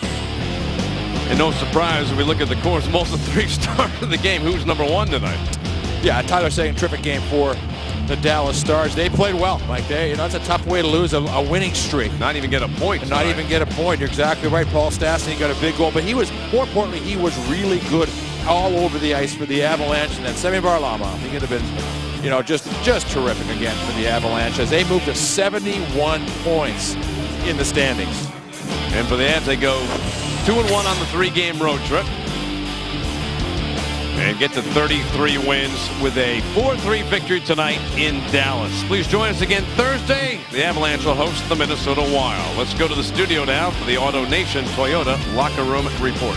Speaker 1: And no surprise, when we look at the Coors Molson 3 star of the game, who's number 1 tonight?
Speaker 2: Yeah, Tyler Seguin, terrific game for the Dallas Stars. They played well, Mike. That's a tough way to lose a winning streak.
Speaker 1: Not even get a point.
Speaker 2: Not even get a point. You're exactly right. Paul Stastny got a big goal, but he was, more importantly, he was really good all over the ice for the Avalanche. And then Semyon Varlamov, he could have been, just terrific again for the Avalanche as they moved to 71 points in the standings.
Speaker 1: And for the Avs, they go 2-1 on the 3-game road trip. And get to 33 wins with a 4-3 victory tonight in Dallas. Please join us again Thursday. The Avalanche will host the Minnesota Wild. Let's go to the studio now for the Auto Nation Toyota Locker Room Report.